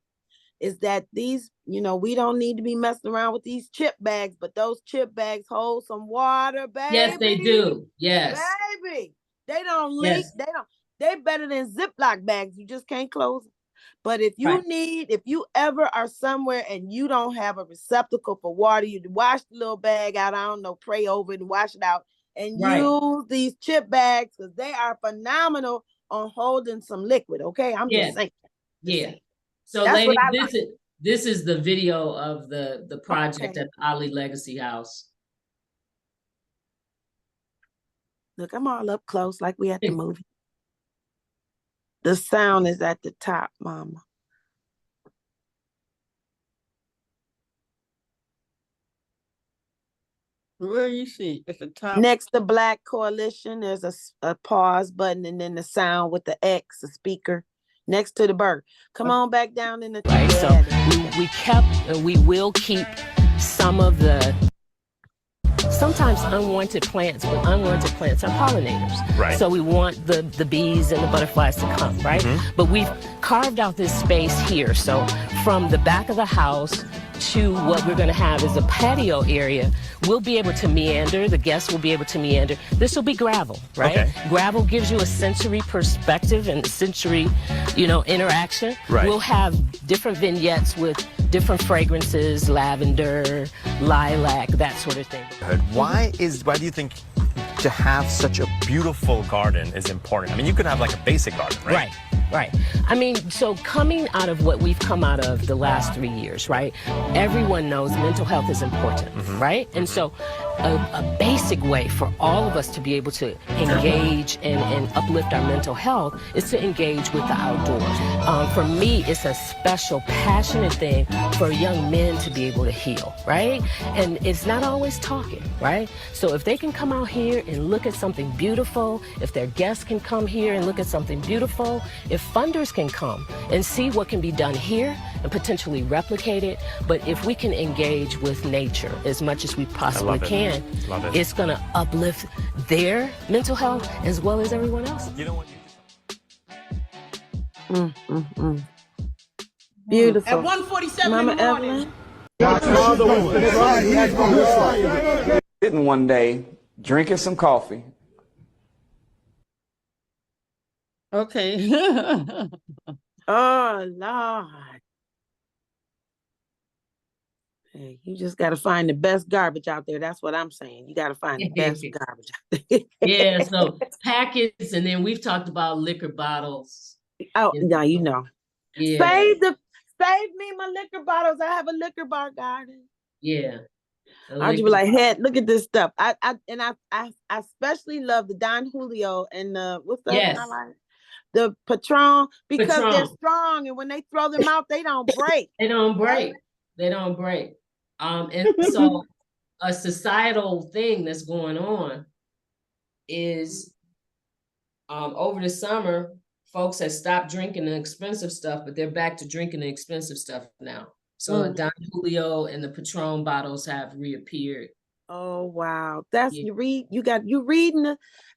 is that these, we don't need to be messing around with these chip bags, but those chip bags hold some water, baby. Yes, they do. Yes. Baby. They don't leak. Yes. They better than Ziploc bags. You just can't close them. But if you ever are somewhere and you don't have a receptacle for water, you wash the little bag out, I don't know, pray over it and wash it out, and use these chip bags, because they are phenomenal on holding some liquid. Okay, I'm just saying. So ladies, this is the video of the project at the Ali Legacy House. Look, I'm all up close like we at the movie. The sound is at the top, Mama. Where you see at the top? Next to Black Coalition, there's a pause button, and then the sound with the X, the speaker, next to the bird. Come on back down in the right. So we kept, and we will keep some of the sometimes unwanted plants, but unwanted plants are pollinators. Right. So we want the bees and the butterflies to come, right? Mm-hmm. But we've carved out this space here. So from the back of the house to what we're going to have is a patio area. We'll be able to meander. The guests will be able to meander. This will be gravel, right? Okay. Gravel gives you a sensory perspective and sensory, interaction. Right. We'll have different vignettes with different fragrances, lavender, lilac, that sort of thing. Why do you think to have such a beautiful garden is important? I mean, you could have like a basic garden, right? Right. I mean, so coming out of what we've come out of the last 3 years, right? Everyone knows mental health is important, right? And so a basic way for all of us to be able to engage and uplift our mental health is to engage with the outdoors. For me, it's a special, passionate thing for young men to be able to heal, right? And it's not always talking, right? So if they can come out here and look at something beautiful, if their guests can come here and look at something beautiful, if funders can come and see what can be done here and potentially replicate it, but if we can engage with nature as much as we possibly can, it's going to uplift their mental health as well as everyone else. You know what? Beautiful. At 1:47 Mama in the morning. Evelyn. Sitting one day, drinking some coffee. Okay. Oh, Lord. Hey, you just got to find the best garbage out there. That's what I'm saying. You got to find the best garbage out there. Yeah, so packets, and then we've talked about liquor bottles. Oh, no, Yeah. Save me my liquor bottles. I have a liquor bar garden. Yeah. I'd be like, hey, look at this stuff. I especially love the Don Julio and what's the other one I like? The Patron, because they're strong, and when they throw them out, they don't break. They don't break. And so a societal thing that's going on is over the summer, folks have stopped drinking the expensive stuff, but they're back to drinking the expensive stuff now. So Don Julio and the Patron bottles have reappeared. Oh wow, that's you reading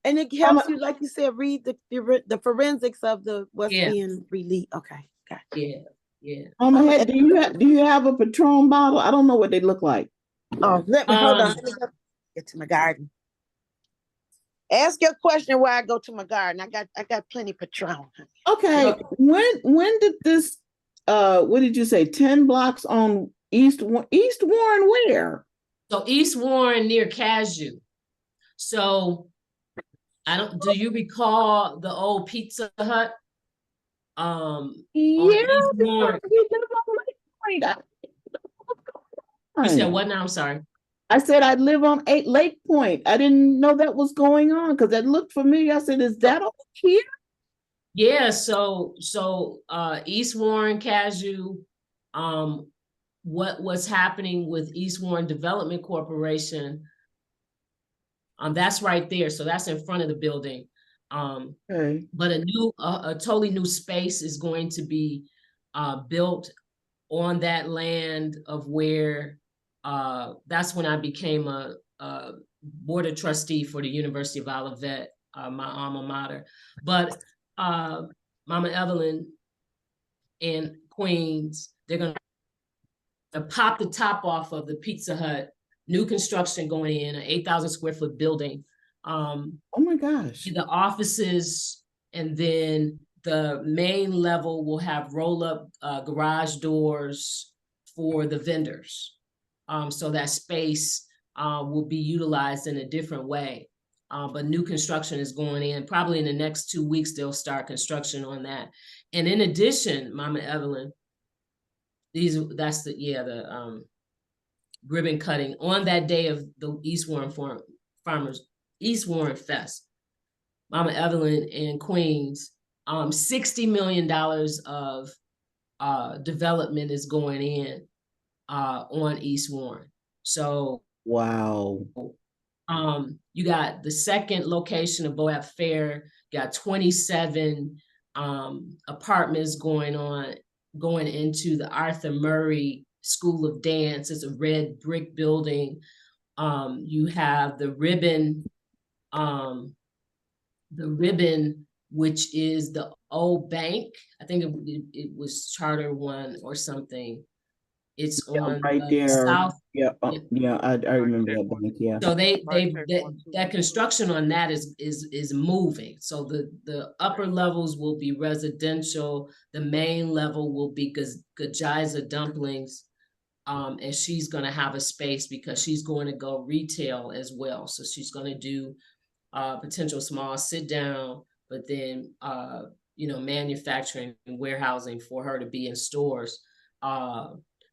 and it helps you, like you said, read the forensics of what's being released. Okay, gotcha. Yeah. Do you have a Patron bottle? I don't know what they look like. Oh, hold on. Let me get to my garden. Ask your question where I go to my garden. I got plenty Patron. Okay. When did this? What did you say? 10 blocks on East Warren? Where? So East Warren near Cashew. So do you recall the old Pizza Hut? You said what now? I'm sorry. I said I live on 8 Lake Point. I didn't know that was going on because that looked familiar. I said, is that over here? Yeah, so East Warren, Cashew, what's happening with East Warren Development Corporation, that's right there. So that's in front of the building. But a totally new space is going to be built on that land of where, that's when I became a board of trustee for the University of Olivet, my alma mater. But Mama Evelyn in Queens, they're gonna pop the top off of the Pizza Hut, new construction going in, an 8,000 square foot building. Oh my gosh. The offices, and then the main level will have roll-up garage doors for the vendors. So that space will be utilized in a different way. But new construction is going in. Probably in the next 2 weeks, they'll start construction on that. And in addition, Mama Evelyn, that's the ribbon cutting on that day of the East Warren Fest. Mama Evelyn in Queens, $60 million of development is going in on East Warren. So wow. You got the second location of Boab Fair, got 27 apartments going into the Arthur Murray School of Dance. It's a red brick building. You have the ribbon, which is the old bank. I think it was Charter One or something. It's on right the there. south. Yeah, I remember that bank. Yeah. So that construction on that is moving. So the upper levels will be residential. The main level will be Gajiza Dumplings. And she's gonna have a space because she's going to go retail as well. So she's gonna do potential small sit down, but then manufacturing and warehousing for her to be in stores.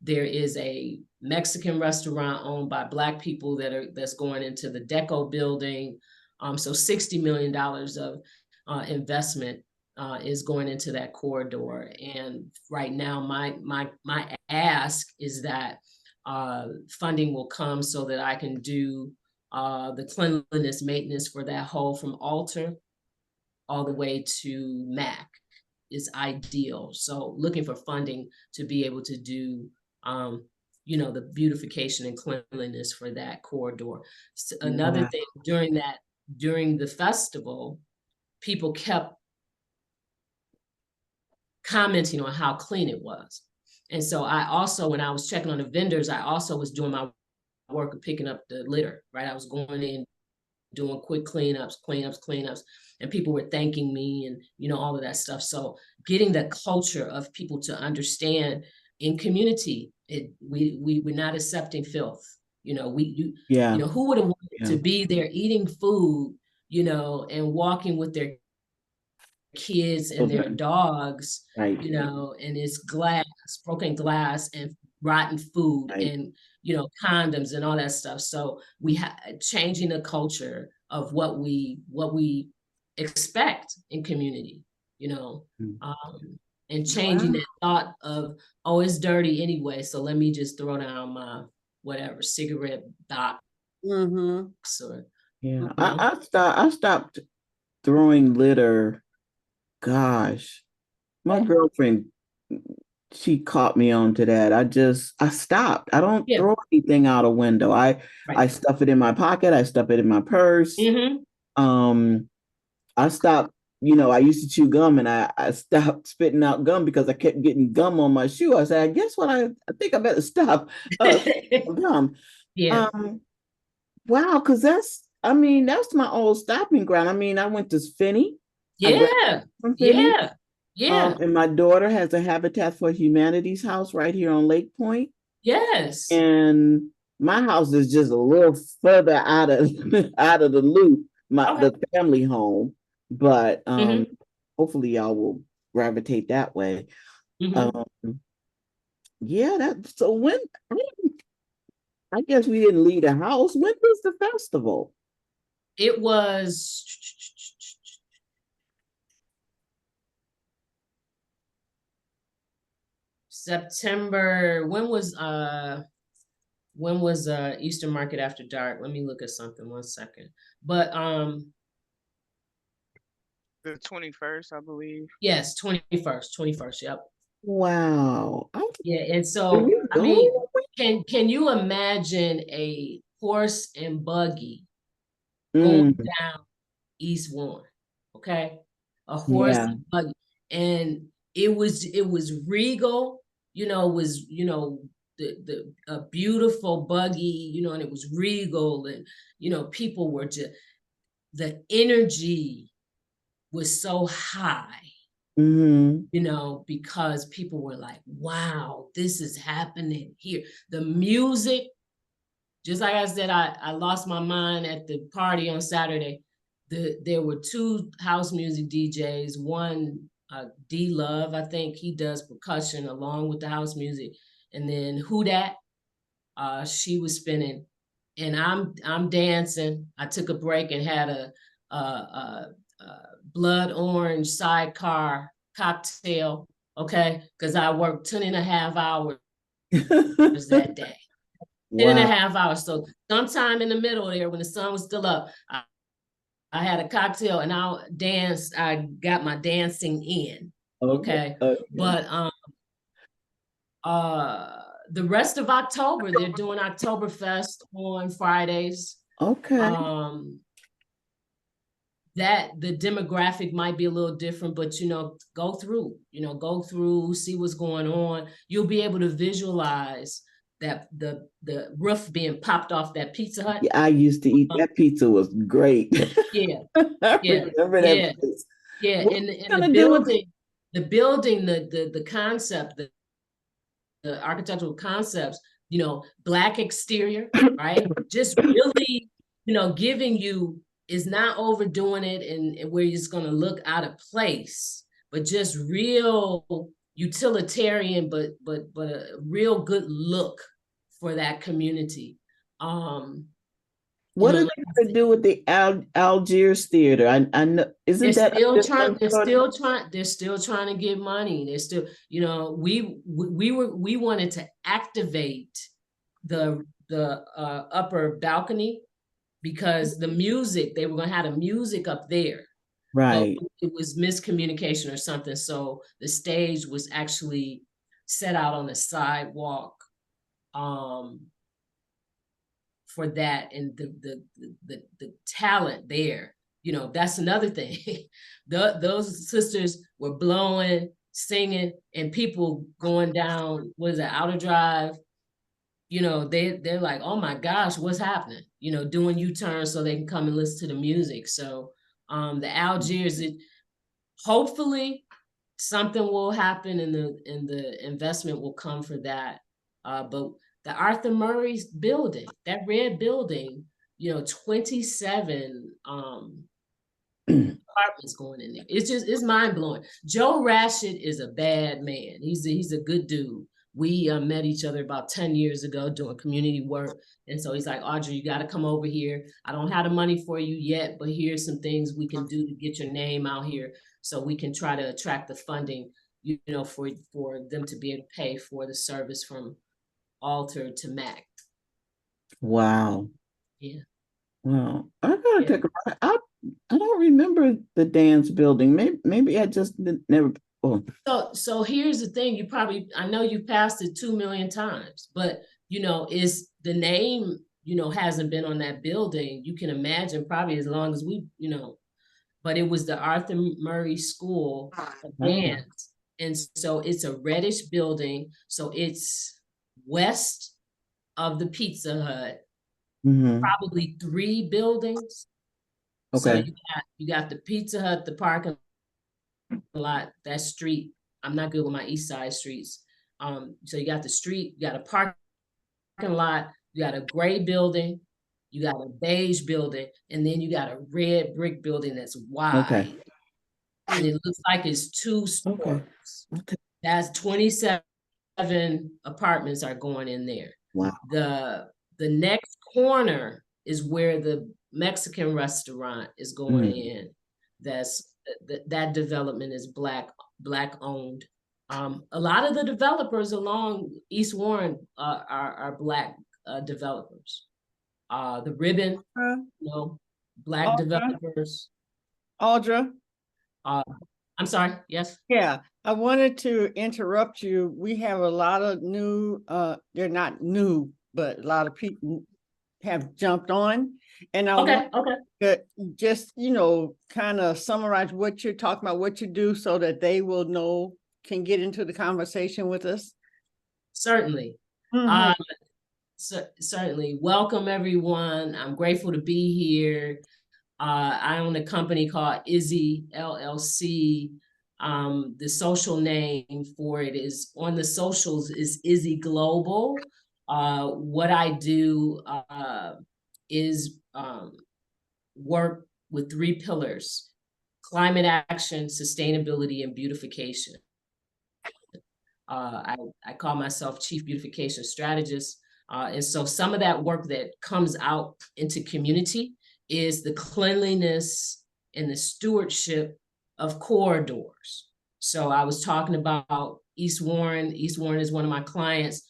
There is a Mexican restaurant owned by Black people that's going into the Deco building. So $60 million of investment is going into that corridor. And right now, my ask is that funding will come so that I can do the cleanliness maintenance for that whole from Altar all the way to Mac is ideal. So looking for funding to be able to do the beautification and cleanliness for that corridor. So another thing during the festival, people kept commenting on how clean it was. And so I also, when I was checking on the vendors, I also was doing my work of picking up the litter, right? I was going in, doing quick cleanups, and people were thanking me and, all of that stuff. So getting the culture of people to understand in community, we're not accepting filth. Who would have wanted to be there eating food, and walking with their kids and their dogs, right. And it's broken glass and rotten food, right. And condoms and all that stuff. So we have changing the culture of what we expect in community, and changing that thought of, oh, it's dirty anyway, so let me just throw down my whatever cigarette box. Or, I stopped throwing litter. Gosh, my girlfriend, she caught me on to that. I stopped. I don't throw anything out a window. I stuff it in my pocket. I stuff it in my purse. I stopped, I used to chew gum, and I stopped spitting out gum because I kept getting gum on my shoe. I said, guess what? I think I better stop gum. Yeah. Wow, because that's my old stopping ground. I went to Finney. Yeah. And my daughter has a Habitat for Humanity's house right here on Lake Point. Yes. And my house is just a little further out of the loop, the family home. But hopefully y'all will gravitate that way. So when I guess we didn't leave the house. When was the festival? It was September. When was Eastern Market After Dark? Let me look at something 1 second. But the 21st, I believe. Yes, 21st. Yep. Wow. Yeah, and Are so you I mean, going? can you imagine a horse and buggy going Mm, down East Warren? Okay, a horse yeah. and buggy, and it was regal. Was the a beautiful buggy. And it was regal, and people were just the energy was so high. Mm-hmm. Because people were like, wow, this is happening here. The music, just like I said, I lost my mind at the party on Saturday. There were two house music DJs, one D Love, I think he does percussion along with the house music. And then Who Dat, she was spinning, and I'm dancing. I took a break and had a blood orange sidecar cocktail, okay? Because I worked 10 and a half hours that day. 10 and a Wow. half hours. So sometime in the middle there, when the sun was still up, I had a cocktail and I danced. I got my dancing in, Okay. okay? Okay. But the rest of October, they're doing Oktoberfest on Fridays. Okay. That the demographic might be a little different, but go through, see what's going on. You'll be able to visualize that the roof being popped off that Pizza Hut. Yeah, I used to eat that pizza was great. Yeah, I yeah, remember yeah, that place. yeah. What And are you the gonna do with building, the concept, the architectural concepts, black exterior, right? Just really, giving you is not overdoing it and where it's going to look out of place, but just real utilitarian, but a real good look for that community. what are Like they gonna do with the Algiers Theater? I know, isn't that they're still trying to get money. They're still, we wanted to activate the upper balcony because the music, they were gonna have the music up there, but right? it was miscommunication or something. So the stage was actually set out on the sidewalk for that, and the talent there, that's another thing. Those sisters were blowing, singing, and people going down, what is it, Outer Drive, they're like, oh my gosh, what's happening, doing U-turns so they can come and listen to the music. So the Algiers, hopefully something will happen and the investment will come for that. But the Arthur Murray's building, that red building, 27 apartments going in there. It's mind blowing. Joe Rashid is a bad man. He's a good dude. We met each other about 10 years ago doing community work. And so he's like, Audrey, you got to come over here. I don't have the money for you yet, but here's some things we can do to get your name out here so we can try to attract the funding, for them to be able to pay for the service from altar to Mac. Wow. Yeah. Wow. I gotta take I don't remember the dance building. Maybe I just never. Oh. So here's the thing. I know you passed it 2 million times, but is the name, hasn't been on that building. You can imagine probably as long as we, but it was the Arthur Murray School of Dance. And so it's a reddish building. So it's west of the Pizza Hut, probably 3 buildings. Okay. So you got the Pizza Hut, the parking lot, that street. I'm not good with my east side streets. So you got the street, you got a parking lot, you got a gray building, you got a beige building, and then you got a red brick building that's wide. Okay. And it looks like it's 2 stories. Okay. That's 27 apartments are going in there. Wow. The next corner is where the Mexican restaurant is going in. That development is black owned. A lot of the developers along East Warren are black developers. The Ribbon, black developers. Audra. I'm sorry. Yes. Yeah, I wanted to interrupt you. We have a lot of new, they're not new, but a lot of people have jumped on. And I want Okay. to just, kind of summarize what you're talking about, what you do so that they will know, can get into the conversation with us. Certainly. Mhm. Certainly. Welcome, everyone. I'm grateful to be here. I own a company called Izzy LLC. The social name for it is on the socials is Izzy Global. What I do is work with 3 pillars: climate action, sustainability, and beautification. I call myself Chief Beautification Strategist. And so some of that work that comes out into community is the cleanliness and the stewardship of corridors. So I was talking about East Warren. East Warren is one of my clients.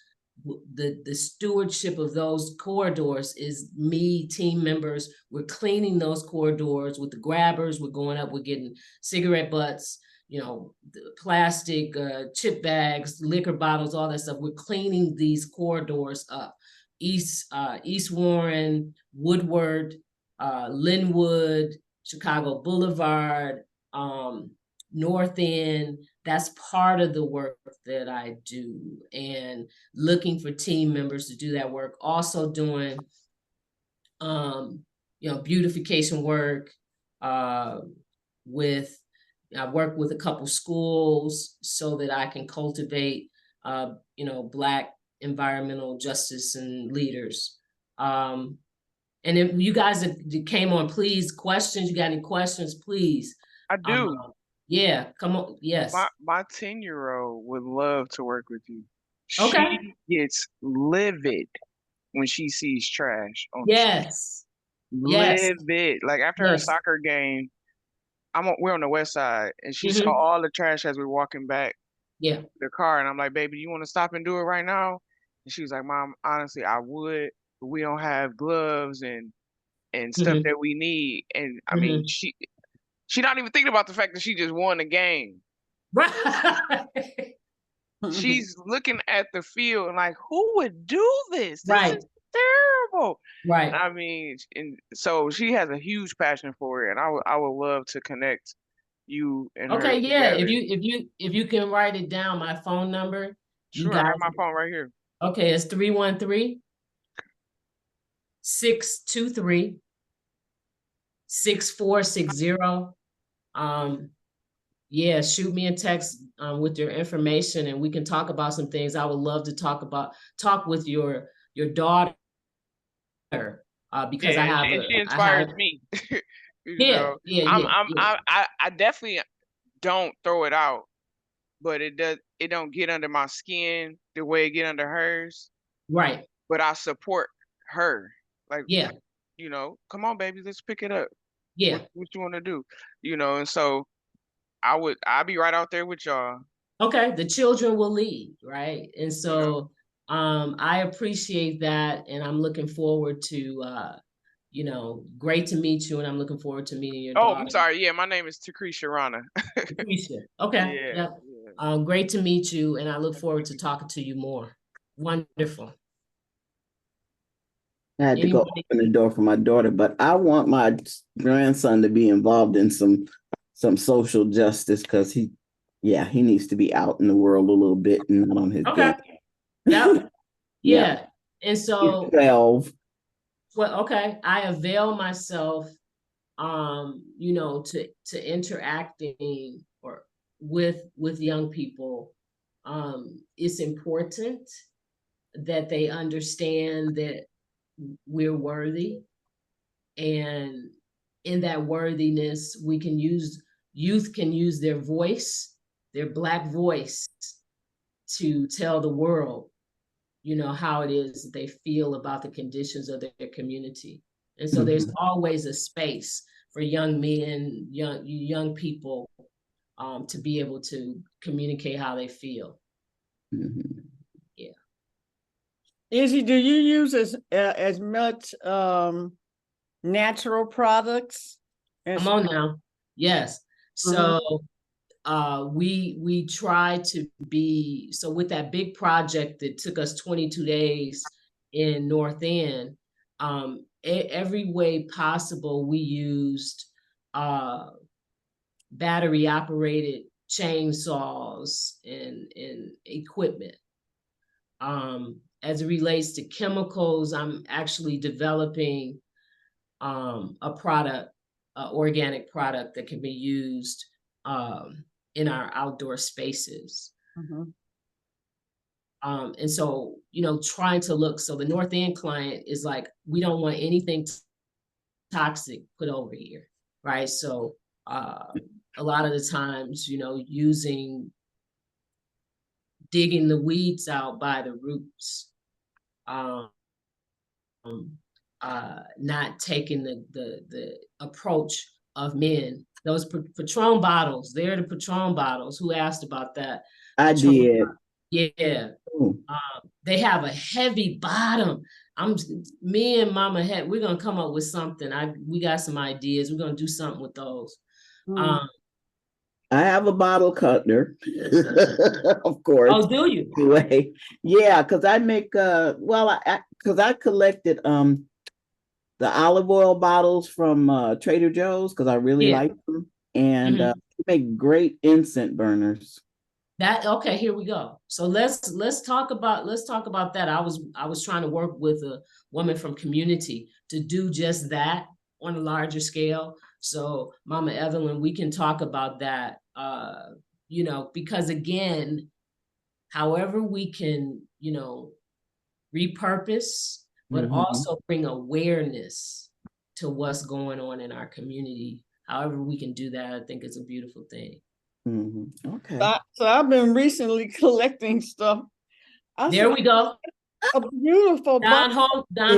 The stewardship of those corridors is me, team members. We're cleaning those corridors with the grabbers. We're going up, we're getting cigarette butts, the plastic, chip bags, liquor bottles, all that stuff. We're cleaning these corridors up. East Warren, Woodward, Linwood, Chicago Boulevard, North End. That's part of the work that I do, and looking for team members to do that work. Also doing, beautification work I work with a couple schools so that I can cultivate, Black environmental justice and leaders. And if you guys came on, please, questions, you got any questions, please. I do. Yeah, come on. Yes. My 10-year-old would love to work with you. Okay. She gets livid when she sees trash on the street. Yes. Yes. Livid. Like after her Yes. soccer game, we're on the west side, and she saw all the trash as we're walking back the car, and I'm like, baby, you want to stop and do it right now? And she was like, Mom, honestly, I would, but we don't have gloves and stuff that we need. And I mean, she not even thinking about the fact that she just won the game. Right. She's looking at the field and like, who would do this? This is terrible. Right. I mean, and so she has a huge passion for it, and I would love to connect you and her. Okay, yeah. Together. If you can write it down, my phone number. Sure, I have my phone right here. Okay, it's 313-623-6460. Yeah, shoot me a text with your information, and we can talk about some things. I would love to talk with your daughter because she inspires me. I definitely don't throw it out, but it don't get under my skin the way it get under hers. Right. But I support her. Like, come on, baby, let's pick it up. Yeah. What you want to do? And so I'll be right out there with y'all. Okay, the children will lead, right? And so I appreciate that, and I'm looking forward to great to meet you, and I'm looking forward to meeting your daughter. I'm sorry. Yeah, my name is Takrisha Rana. Takrisha. Okay. Yeah. Great to meet you, and I look forward to talking to you more. Wonderful. I had to go open the door for my daughter, but I want my grandson to be involved in some social justice because he needs to be out in the world a little bit and not on his game. Yeah. And so 12. Well, okay. I avail myself to interacting or with young people. It's important that they understand that we're worthy, and in that worthiness youth can use their voice, their Black voice, to tell the world how it is that they feel about the conditions of their community. And so there's always a space for young men, young people to be able to communicate how they feel. Yeah. Izzy, do you use as much natural products? Come on now. Yes. So we try to be, so with that big project that took us 22 days in North End, every way possible, we used battery operated chainsaws and equipment. As it relates to chemicals, I'm actually developing a product, organic product that can be used in our outdoor spaces. And so, you know, trying to look, so the North End client is like, we don't want anything toxic put over here, right? So a lot of the times, you know, digging the weeds out by the roots, not taking the approach of men. Those Patron bottles, they're the Patron bottles. Who asked about that? I did. Yeah. They have a heavy bottom. Me and Mama Het, we're gonna come up with something. We got some ideas. We're gonna do something with those. I have a bottle cutter, of course. Oh, do you? Anyway, yeah, because I make because I collected the olive oil bottles from Trader Joe's because I really like them, and they make great incense burners. Okay, here we go. So let's talk about that. I was trying to work with a woman from community to do just that on a larger scale. So Mama Evelyn, we can talk about that, you know, because again, however we can, you know, repurpose, but also bring awareness to what's going on in our community. However we can do that, I think it's a beautiful thing. Okay. So I've been recently collecting stuff. There we go. A beautiful Don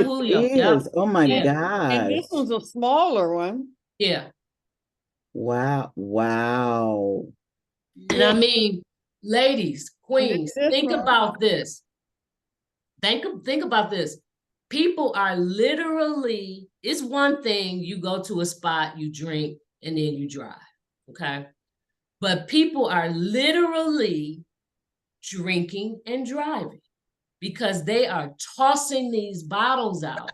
Julio. Is. Oh my God. And this one's a smaller one. Yeah. Wow. And I mean, ladies, queens, think about this. Think about this. People are literally, it's one thing you go to a spot, you drink, and then you drive, okay? But people are literally drinking and driving because they are tossing these bottles out.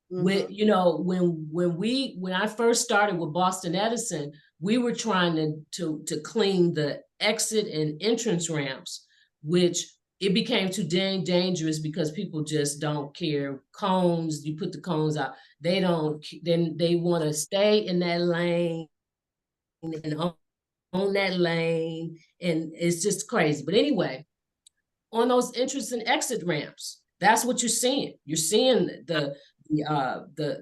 With, you know, when I first started with Boston Edison, we were trying to clean the exit and entrance ramps, which it became too dangerous because people just don't care. Cones, you put the cones out, they don't, then they want to stay in that lane and on that lane, and it's just crazy. But anyway, on those entrance and exit ramps, that's what you're seeing. You're seeing the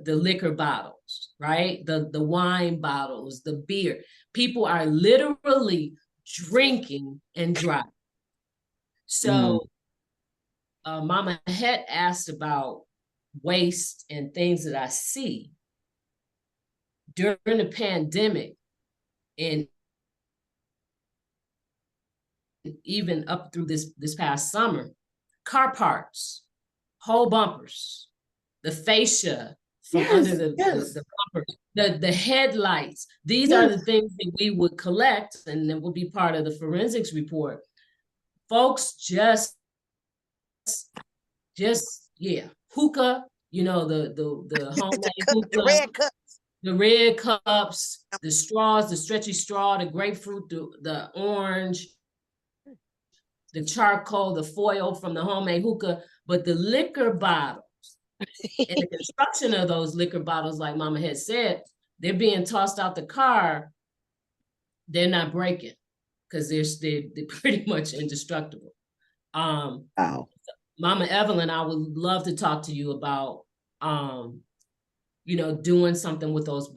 liquor bottles, right? The wine bottles, the beer. People are literally drinking and driving. So Mama Het asked about waste and things that I see during the pandemic, and even up through this past summer. Car parts, whole bumpers, the fascia from under the bumper, the headlights. These are the things that we would collect, and that will be part of the forensics report. Folks just hookah, you know, the homemade hookah, the red cups, the straws, the stretchy straw, the grapefruit, the orange, the charcoal, the foil from the homemade hookah, but the liquor bottles and the construction of those liquor bottles, like Mama had said, they're being tossed out the car. They're not breaking because they're pretty much indestructible. Mama Evelyn, I would love to talk to you about, you know, doing something with those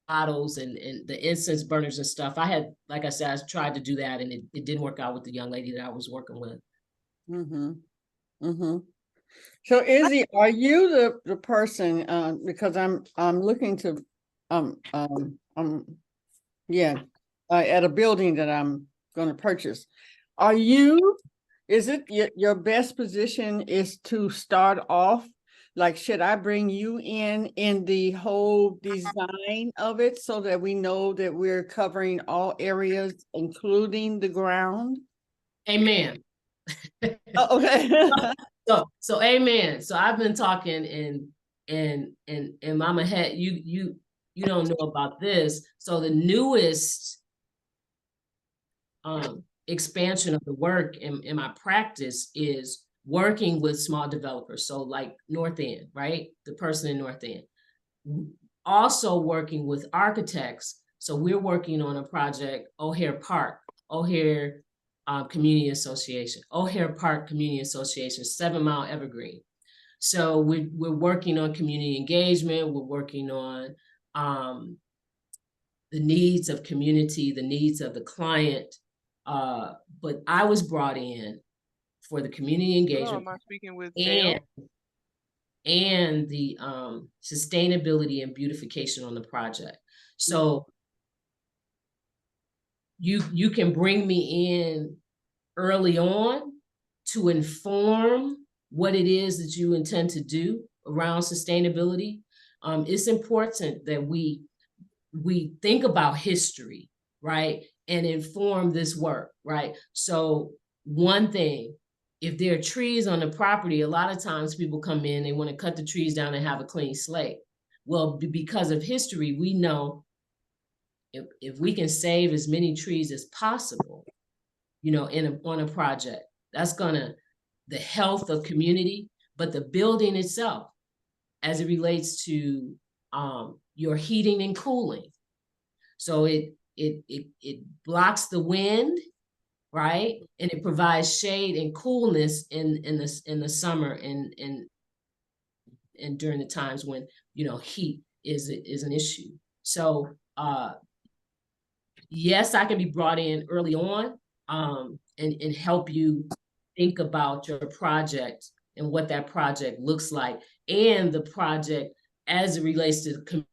bottles and the incense burners and stuff. I had, like I said, I tried to do that and it didn't work out with the young lady that I was working with. So Izzy, are you the person, because I'm looking to, at a building that I'm going to purchase. Is it your best position is to start off like, should I bring you in the whole design of it so that we know that we're covering all areas, including the ground? Amen. Oh, okay. So amen. So I've been talking and Mama Het, you don't know about this. So the newest expansion of the work in my practice is working with small developers. So like North End, right? The person in North End. Also working with architects. So we're working on a project, O'Hare Park, O'Hare Community Association, O'Hare Park Community Association, 7 Mile Evergreen. So we're working on community engagement. We're working on the needs of community, the needs of the client. But I was brought in for the community engagement. Am I speaking with and the sustainability and beautification on the project. So you can bring me in early on to inform what it is that you intend to do around sustainability. It's important that we think about history, right? And inform this work, right? So one thing, if there are trees on the property, a lot of times people come in, they want to cut the trees down and have a clean slate. Well, because of history, we know if we can save as many trees as possible, you know, on a project, that's gonna, the health of community, but the building itself, as it relates to your heating and cooling. So it blocks the wind, right? And it provides shade and coolness in the summer and during the times when, you know, heat is an issue. So yes, I can be brought in early on and help you think about your project and what that project looks like, and the project as it relates to the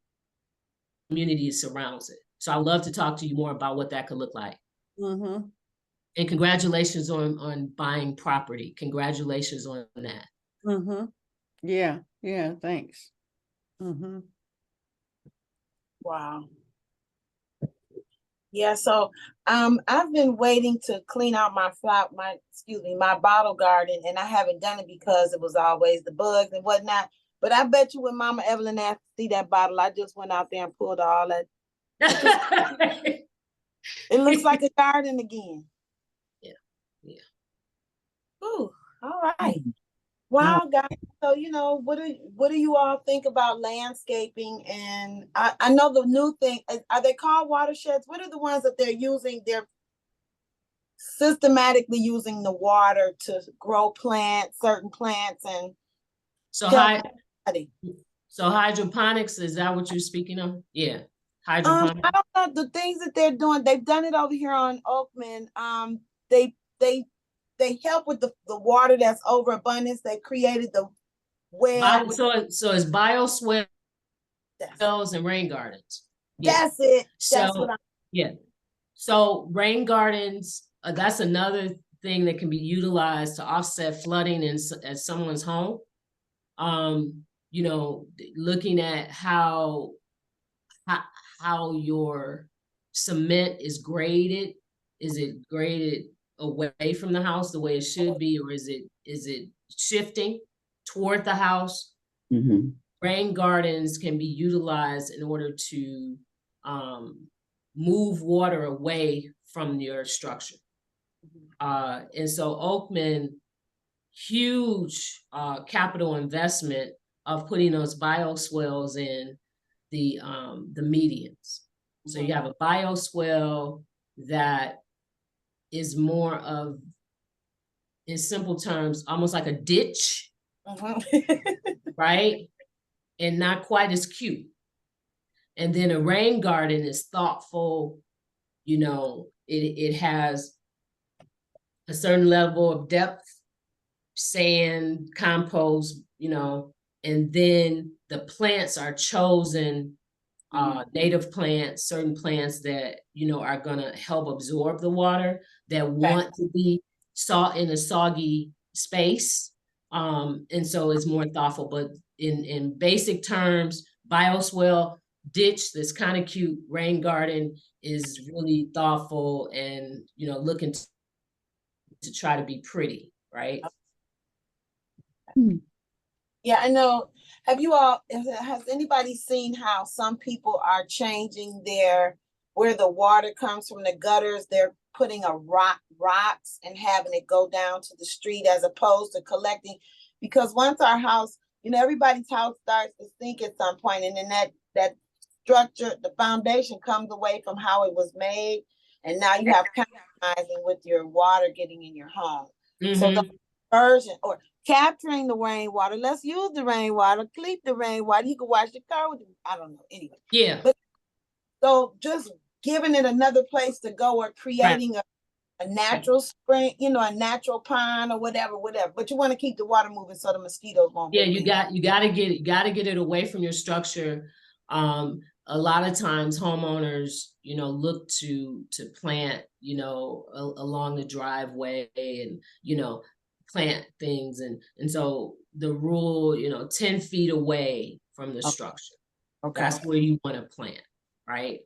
community that surrounds it. So I'd love to talk to you more about what that could look like. Mm-hmm. And congratulations on buying property. Congratulations on that. Mm-hmm. Yeah, thanks. Mm-hmm. Wow. Yeah, so I've been waiting to clean out my bottle garden, and I haven't done it because it was always the bugs and whatnot. But I bet you when Mama Evelyn asked to see that bottle, I just went out there and pulled all that. It looks like a garden again. Yeah. Ooh, all right. Wow, guys. So, you know, what do you all think about landscaping? And I know the new thing, are they called watersheds? What are the ones that they're using? They're systematically using the water to grow plants, certain plants, and so hydroponics, is that what you're speaking of? Yeah. Hydroponics. I don't know the things that they're doing. They've done it over here on Oakman. They help with the water that's overabundance. They created the well. So it's bioswales and rain gardens. Yeah. That's it. Yeah. So rain gardens, that's another thing that can be utilized to offset flooding at someone's home. You know, looking at how your cement is graded. Is it graded away from the house the way it should be, or is it shifting toward the house? Mm-hmm. Rain gardens can be utilized in order to move water away from your structure. And so Oakman, huge capital investment of putting those bioswales in the medians. So you have a bioswale that is more of, in simple terms, almost like a ditch, right? And not quite as cute. And then a rain garden is thoughtful, you know, it has a certain level of depth, sand, compost, you know, and then the plants are chosen, native plants, certain plants that, you know, are gonna help absorb the water, that want to be in a soggy space. And so it's more thoughtful, but in basic terms, bioswale, ditch that's kind of cute, rain garden is really thoughtful and, you know, looking to try to be pretty, right? Yeah, I know. Has anybody seen how some people are changing where the water comes from the gutters? They're putting rocks and having it go down to the street as opposed to collecting. Because once our house, everybody's house starts to sink at some point, and then that structure, the foundation comes away from how it was made, and now you have compromising with your water getting in your home. So the version or capturing the rainwater. Let's use the rainwater, keep the rainwater. You can wash your car with it. I don't know. Anyway. Yeah. But so just giving it another place to go or creating a natural spring, a natural pond or whatever. But you want to keep the water moving so the mosquitoes won't. Yeah, you gotta get it away from your structure. A lot of times homeowners, look to plant, along the driveway and, plant things. And so the rule, 10 feet away from the structure. Okay. That's where you want to plant, right?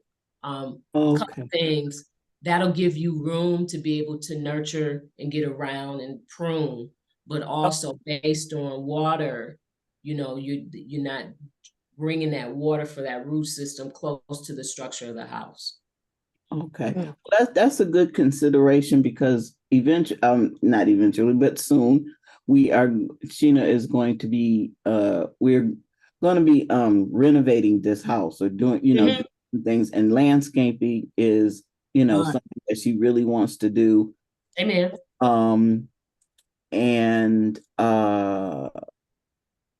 Couple things that'll give you room to be able to nurture and get around and prune, but also based on water, you're not bringing that water for that root system close to the structure of the house. Okay, well, that's a good consideration because not eventually, but soon Sheena is going to be, we're going to be renovating this house or doing, doing things, and landscaping is, something that she really wants to do. Amen. And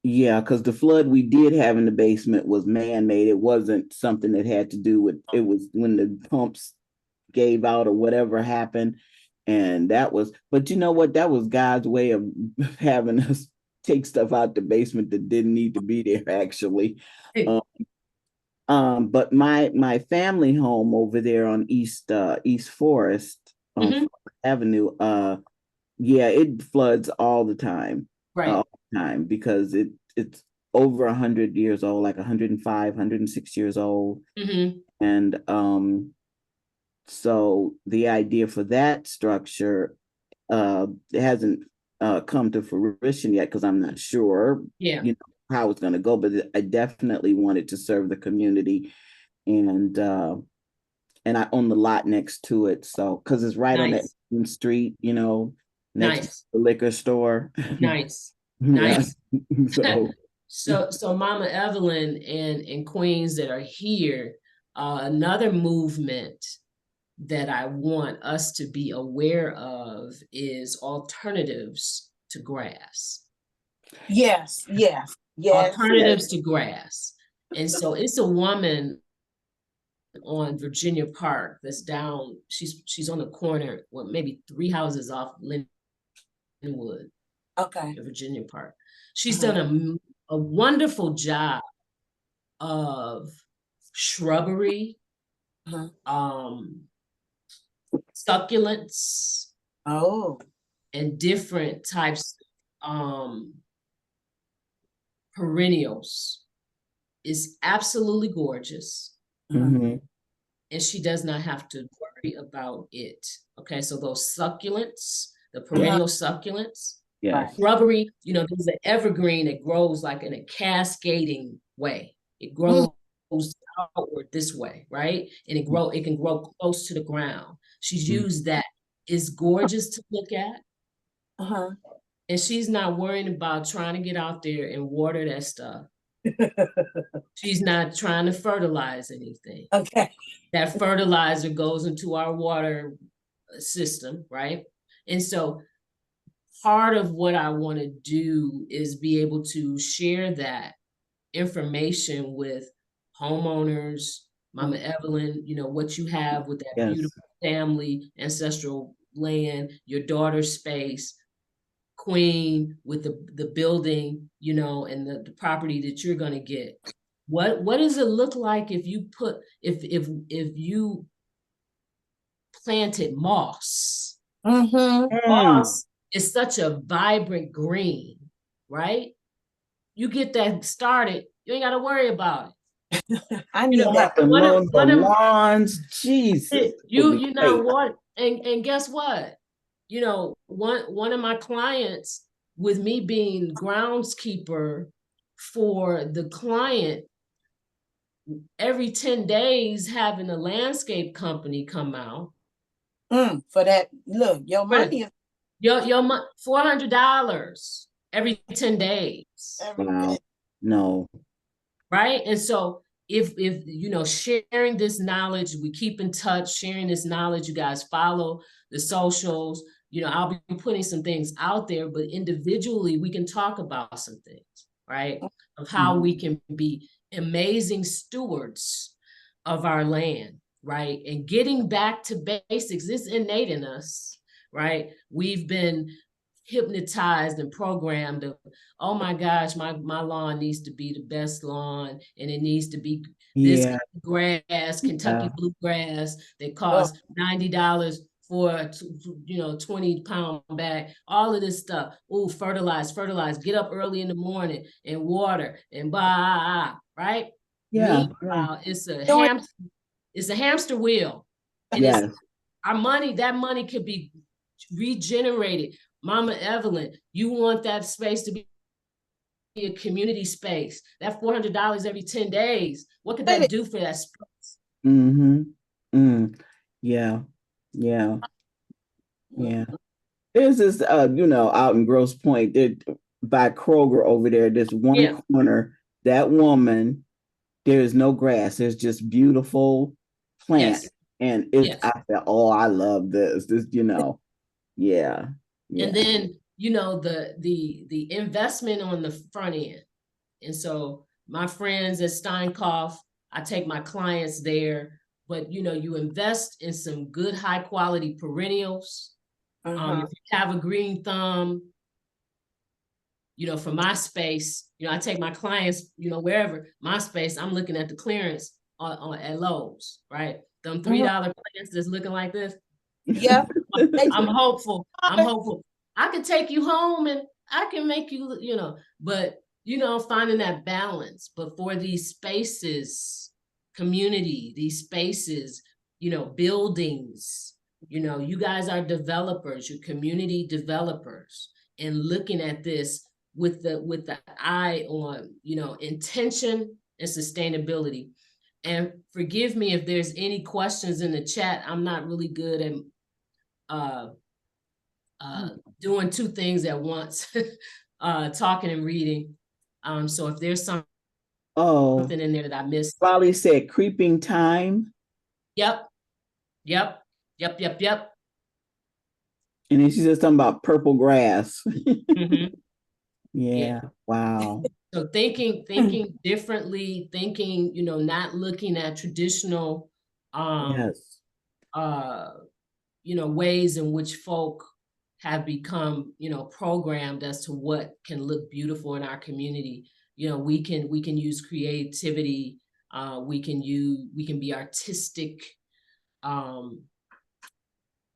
yeah, because the flood we did have in the basement was man-made. It wasn't something that had to do with, it was when the pumps gave out or whatever happened. And but you know what? That was God's way of having us take stuff out the basement that didn't need to be there, actually. But my family home over there on East Forest on Avenue, it floods all the time. Right. All the time, because it's over 100 years old, like 105, 106 years old. And so the idea for that structure it hasn't come to fruition yet, because I'm not sure how it's going to go, but I definitely wanted to serve the community, and I own the lot next to it, so because it's right on that street, next to the liquor store. Nice. So Mama Evelyn and Queens that are here, another movement that I want us to be aware of is alternatives to grass. Yes. Alternatives to grass. And so it's a woman on Virginia Park that's down, she's on the corner, maybe 3 houses off Linwood. Okay. Virginia Park. She's done a wonderful job of shrubbery, succulents, and different types perennials. Is absolutely gorgeous. And she does not have to worry about it. Okay, so those succulents, the perennial succulents, shrubbery, there's an evergreen that grows like in a cascading way. It grows outward this way, right? And it can grow close to the ground. She's used that. It's gorgeous to look at. And she's not worrying about trying to get out there and water that stuff. She's not trying to fertilize anything. Okay. That fertilizer goes into our water system, right? And so part of what I want to do is be able to share that information with homeowners, Mama Evelyn, what you have with that beautiful family, ancestral land, your daughter's space, Queen with the building, and the property that you're going to get. What does it look like if you planted moss? Moss is such a vibrant green. right? You get that started, you ain't got to worry about it. I You need know, You have that. to one mow of the them, lawns. Jesus. you're not what, and guess what? You know, one of my clients, with me being groundskeeper for the client, every 10 days having a landscape company come out. For that, look, your money is Your $400 every 10 days. Wow. No. Right. And so if you know, sharing this knowledge, we keep in touch, sharing this knowledge, you guys follow the socials, you know, I'll be putting some things out there, but individually we can talk about some things, right? Of how we can be amazing stewards of our land, right? And getting back to basics, it's innate in us, right? We've been hypnotized and programmed of, oh my gosh, my lawn needs to be the best lawn, and it needs to be this kind of grass, Kentucky bluegrass that costs $90 for a 20-pound bag, all of this stuff. Oh, fertilize, get up early in the morning and water and right? Yeah. Meanwhile, it's a hamster wheel. And it's our money, that money could be regenerated. Mama Evelyn, you want that space to be a community space. That $400 every 10 days, what could that do for that space? Yeah. There's this, out in Grosse Pointe, by Kroger over there, this one corner, that woman, there's no grass. There's just beautiful plants. And I said, oh, I love this. Yeah. And then, the investment on the front end. And so my friends at Steinkopf, I take my clients there, but you invest in some good, high quality perennials. If you have a green thumb, for my space, I take my clients, wherever my space, I'm looking at the clearance at Lowe's, right? Them $3 plants that's looking like this. Yeah. I'm hopeful. I can take you home and I can make you, but finding that balance. But for these spaces, community, these spaces, buildings, you guys are developers, you're community developers, and looking at this with the eye on, intention and sustainability. And forgive me if there's any questions in the chat. I'm not really good at doing two things at once, talking and reading. So if there's something in there that I missed. Polly said creeping time. Yep. And then she said something about purple grass. Mm-hmm. Yeah. Wow. So thinking differently, not looking at traditional, ways in which folk have become, programmed as to what can look beautiful in our community. We can use creativity. We can be artistic.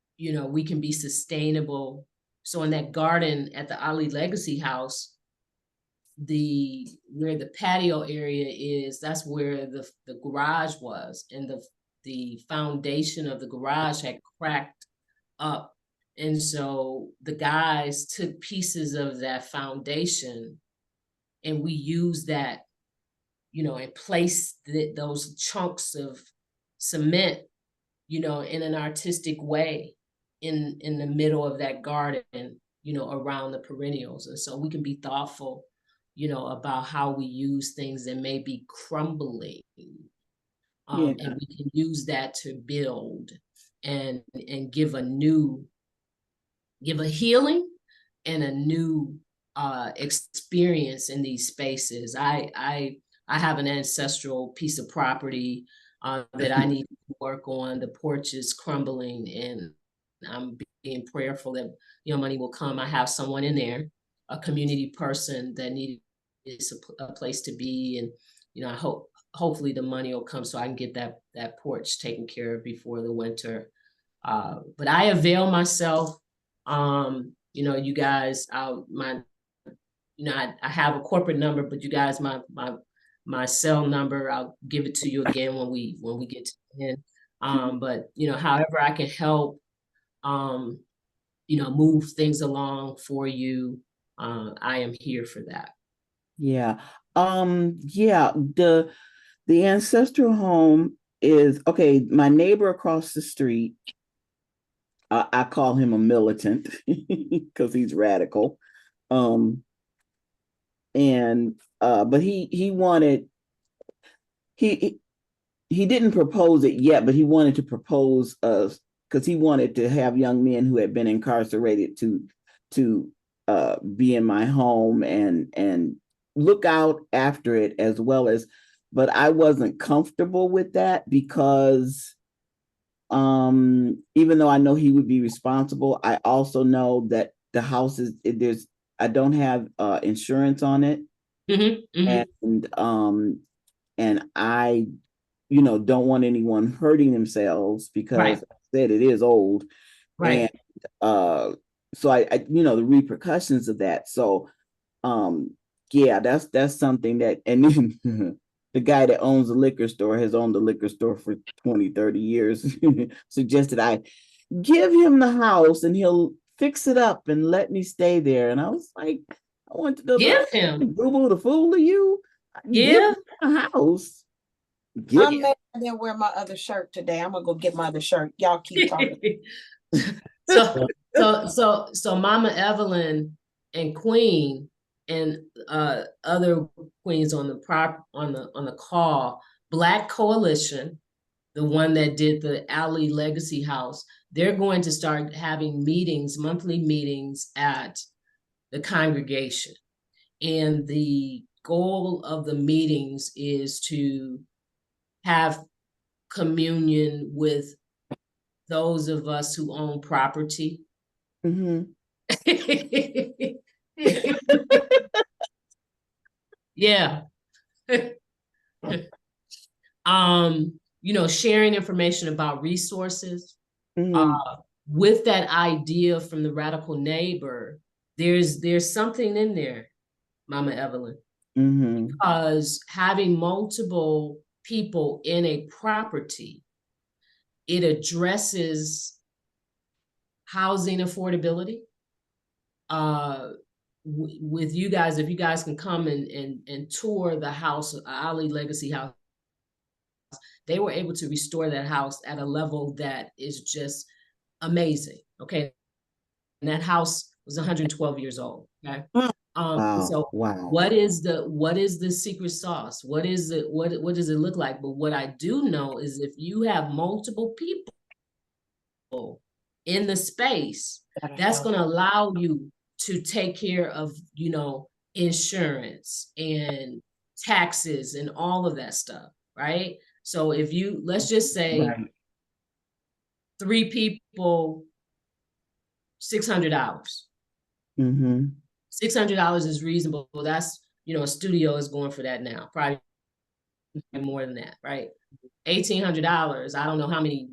We can be sustainable. So in that garden at the Ali Legacy House, where the patio area is, that's where the garage was, and the foundation of the garage had cracked up. And so the guys took pieces of that foundation and we used that, and placed those chunks of cement, in an artistic way in the middle of that garden, around the perennials. And so we can be thoughtful, about how we use things that may be crumbling. And we can use that to build and give a healing and a new experience in these spaces. I have an ancestral piece of property that I need to work on. The porch is crumbling and I'm being prayerful that, money will come. I have someone in there, a community person that needs a place to be. And, I hopefully the money will come so I can get that porch taken care of before the winter. But I avail myself, you guys, you know, I have a corporate number, but you guys, my cell number, I'll give it to you again when we get to the end. But you know, however I can help, you know, move things along for you, I am here for that. Yeah. Yeah, the ancestral home is okay. My neighbor across the street, I call him a militant because he's radical. And but he wanted he didn't propose it yet, but he wanted to propose us because he wanted to have young men who had been incarcerated to be in my home and look out after it as well as, but I wasn't comfortable with that because even though I know he would be responsible, I also know that the house is I don't have insurance on it. And I, you know, don't want anyone hurting themselves because Right. I said it is old. Right. And so I you know, the repercussions of that. So yeah, that's something that, and then the guy that owns the liquor store has owned the liquor store for 20, 30 years, suggested I give him the house and he'll fix it up and let me stay there. And I was like, I want to give him boo-boo the fool to you. Give him a house. I'm mad I didn't wear my other shirt today. I'm gonna go get my other shirt. Y'all keep talking. So Mama Evelyn and Queen and other queens on the call, Black Coalition, the one that did the Alley Legacy House, they're going to start having meetings, monthly meetings at the congregation. And the goal of the meetings is to have communion with those of us who own property. Yeah. You know, sharing information about resources. With that idea from the radical neighbor, there's something in there, Mama Evelyn. Because having multiple people in a property, it addresses housing affordability. With you guys, if you guys can come and tour the house, Ali Legacy House, they were able to restore that house at a level that is just amazing. Okay. And that house was 112 years old. Okay. So what is the secret sauce? What does it look like? But what I do know is if you have multiple people in the space, that's going to allow you to take care of, you know, insurance and taxes and all of that stuff, right? So if you, let's just say 3 people, $600. $600 is reasonable. That's, you know, a studio is going for that now, probably more than that, right? $1,800. I don't know how many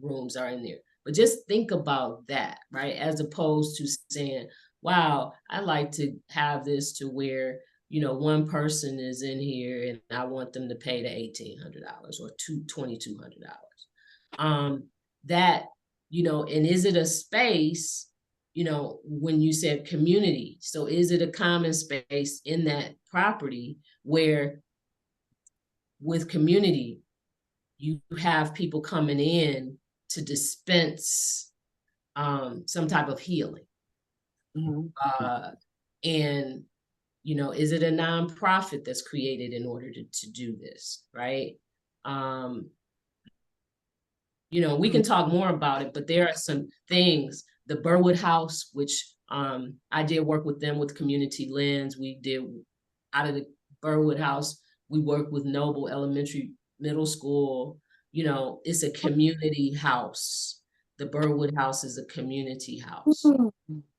rooms are in there, but just think about that, right? As opposed to saying, wow, I like to have this to where, you know, one person is in here and I want them to pay the $1,800 or $2,200. That, you know, and is it a space, you know, when you said community, so is it a common space in that property where with community, you have people coming in to dispense some type of healing? And, you know, is it a nonprofit that's created in order to do this, right? You know, we can talk more about it, but there are some things, the Burwood House, which I did work with them with Community Lens. We did out of the Burwood House, we worked with Noble Elementary Middle School. You know, it's a community house. The Burwood House is a community house.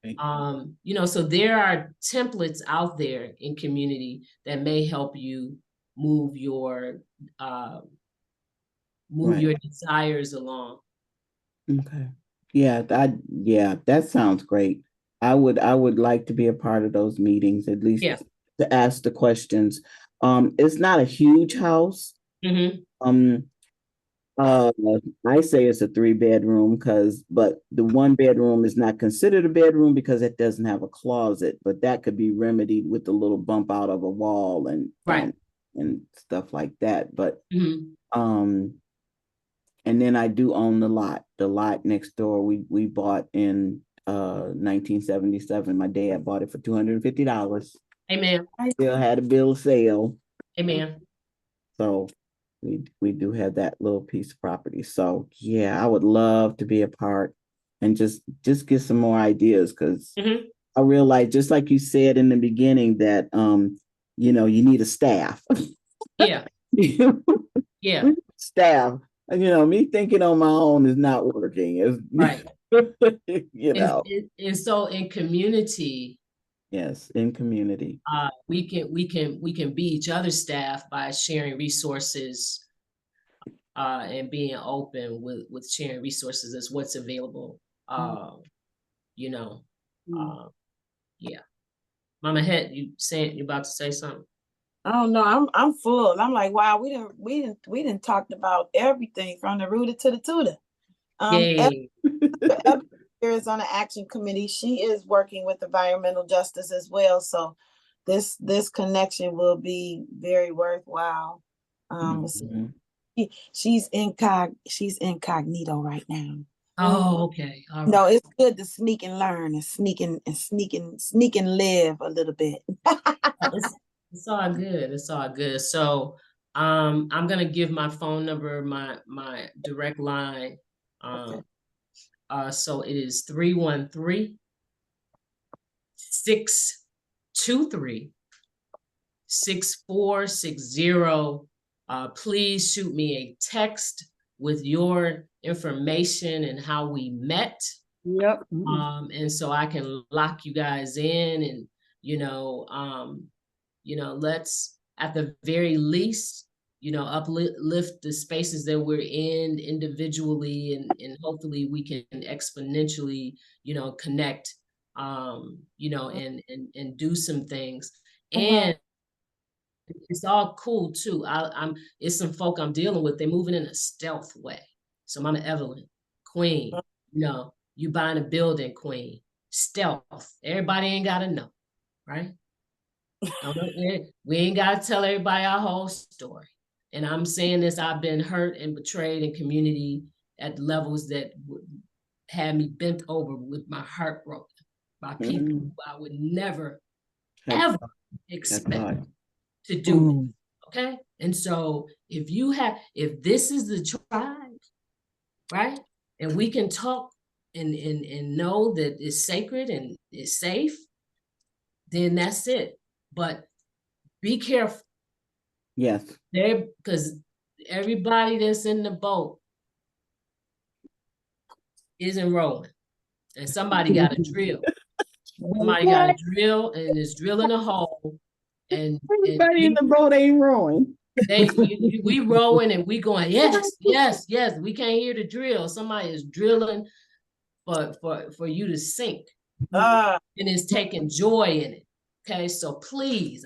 You know, so there are templates out there in community that may help you move your your desires along. Okay. Yeah, that sounds great. I would like to be a part of those meetings, at least Yeah. to ask the questions. It's not a huge house. Mm-hmm. Uh, I say it's a 3 bedroom but the 1 bedroom is not considered a bedroom because it doesn't have a closet, but that could be remedied with a little bump out of a wall Right. and stuff like that. But Mm-hmm. and then I do own the lot next door. We bought in 1977. My dad bought it for $250. Amen. I still had a bill of sale. Amen. So we do have that little piece of property. So yeah, I would love to be a part and just get some more ideas, because I realize, just like you said in the beginning, that you need a staff. Yeah. Yeah. Staff. Me thinking on my own is not working. It's, right. And so in community, yes, in community, we can be each other's staff by sharing resources, and being open with sharing resources as what's available. Yeah. Mama Het, you about to say something? I don't know. I'm full. I'm like, wow, we didn't talked about everything from the rooter to the tutor. Yay. Arizona Action Committee. She is working with environmental justice as well. So this connection will be very worthwhile. She's incognito right now. Oh, okay. All right. No, it's good to sneak and learn and sneak and live a little bit. It's all good. It's all good. So I'm gonna give my phone number, my direct line. So it is 313-623-6460. Please shoot me a text with your information and how we met. Yep. And so I can lock you guys in, and let's at the very least, uplift the spaces that we're in individually, and hopefully we can exponentially, connect, and do some things. And it's all cool too. It's some folk I'm dealing with. They're moving in a stealth way. So Mama Evelyn, Queen, you buying a building, Queen, stealth. Everybody ain't gotta know, right? We ain't gotta tell everybody our whole story. And I'm saying this, I've been hurt and betrayed in community at levels that had me bent over with my heart broken by people who I would never, ever expect to do it. Okay? And so if this is the tribe, right? And we can talk and know that it's sacred and it's safe, then that's it. But be careful. Yes. Because everybody that's in the boat isn't rolling. And somebody got to drill. Somebody got to drill, and is drilling a hole. And everybody in the boat ain't rowing. We rowing and we going, yes. We can't hear the drill. Somebody is drilling for you to sink. And it's taking joy in it. Okay, so please,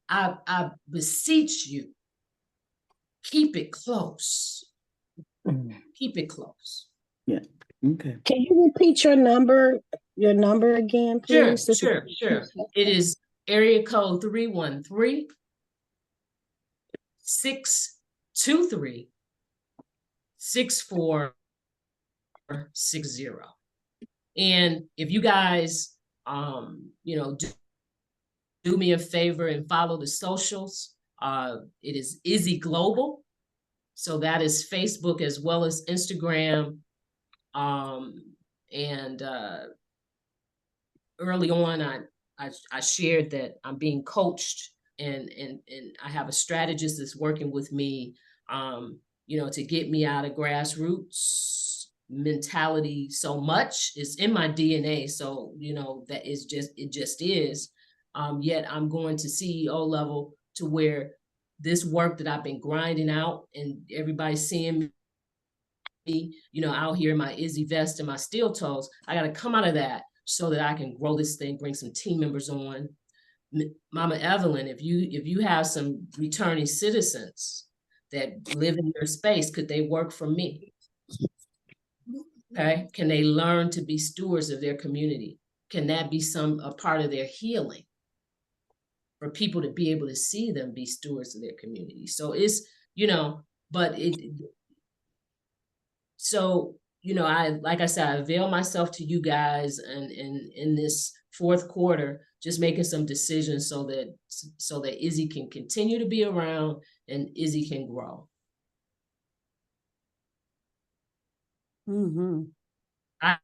I beseech you, keep it close. Keep it close. Yeah. Okay. Can you repeat your number again, please? Sure. It is area code 313-623-6460. And if you guys, do me a favor and follow the socials. It is Izzy Global. So that is Facebook as well as Instagram. And early on, I shared that I'm being coached, and I have a strategist that's working with me, to get me out of grassroots mentality. So much is in my DNA. So, that is it just is. Yet I'm going to CEO level to where this work that I've been grinding out and everybody's seeing me, out here in my Izzy vest and my steel toes, I got to come out of that so that I can grow this thing, bring some team members on. Mama Evelyn, if you have some returning citizens that live in your space, could they work for me? Okay, can they learn to be stewards of their community? Can that be a part of their healing? For people to be able to see them be stewards of their community. So it's, like I said, I avail myself to you guys and in this fourth quarter, just making some decisions so that Izzy can continue to be around and Izzy can grow. Mm-hmm. I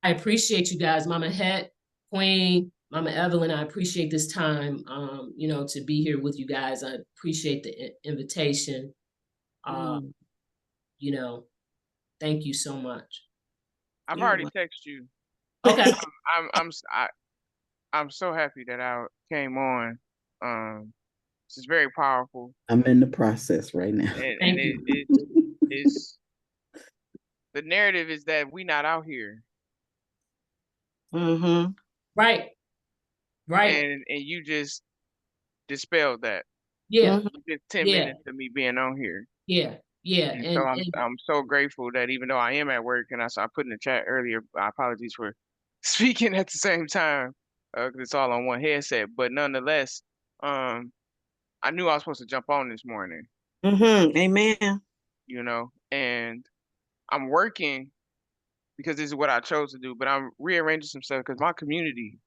appreciate you guys, Mama Het, Queen, Mama Evelyn. I appreciate this time, to be here with you guys. I appreciate the invitation. Thank you so much. I've already texted you. Okay. I'm so happy that I came on. This is very powerful. I'm in the process right now. And it's the narrative is that we not out here. Mm-hmm. Right. And you just dispelled that. Yeah. Just 10 minutes of me being on here. Yeah. Yeah. And so I'm so grateful that even though I am at work, and I put in the chat earlier, apologies for speaking at the same time, because it's all on one headset. But nonetheless, I knew I was supposed to jump on this morning. Mm-hmm. Amen. And I'm working because this is what I chose to do, but I'm rearranging some stuff because my community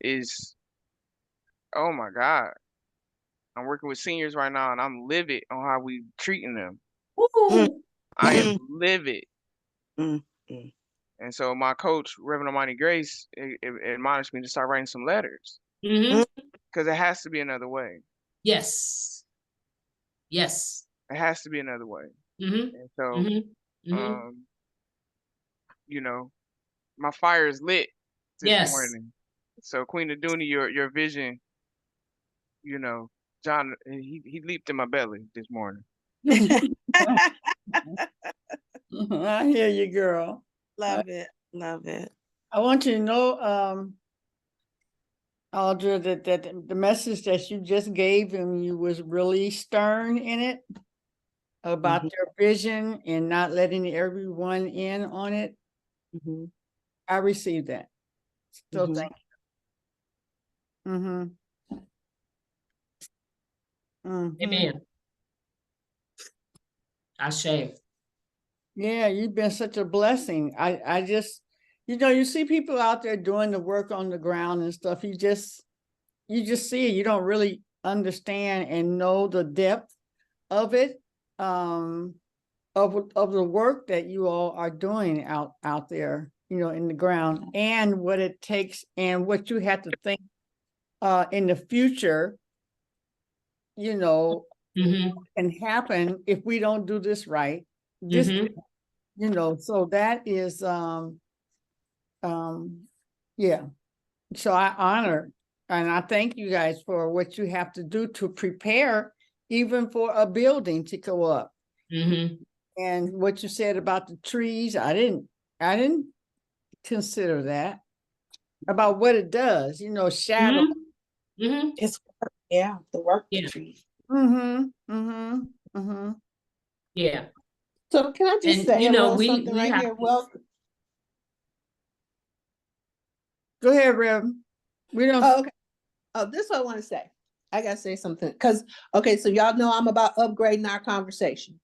is, oh my God. I'm working with seniors right now, and I'm livid on how we treating them. I am livid. And so my coach, Reverend Almighty Grace, admonished me to start writing some letters. Because it has to be another way. Yes. It has to be another way. And so, my fire is lit this morning. So Queen Aduni, your vision, John, he leaped in my belly this morning. I hear you, girl. Love it. I want you to know, Audra, that the message that you just gave him, you was really stern in it about their vision and not letting everyone in on it. I received that. So thank you. Amen. Ashe. Yeah, you've been such a blessing. I just, you see people out there doing the work on the ground and stuff. You just see it. You don't really understand and know the depth of it, of the work that you all are doing out there, in the ground, and what it takes and what you have to think in the future, can happen if we don't do this right. This, so that is, yeah. So I honor and I thank you guys for what you have to do to prepare even for a building to go up. And what you said about the trees, I didn't consider that, about what it does, shadow. It's the work the trees. Yeah. So can I just say something right here? Well, go ahead, Rev. We don't. Oh, okay. Oh, this is what I want to say. I gotta say something because so y'all know I'm about upgrading our conversation,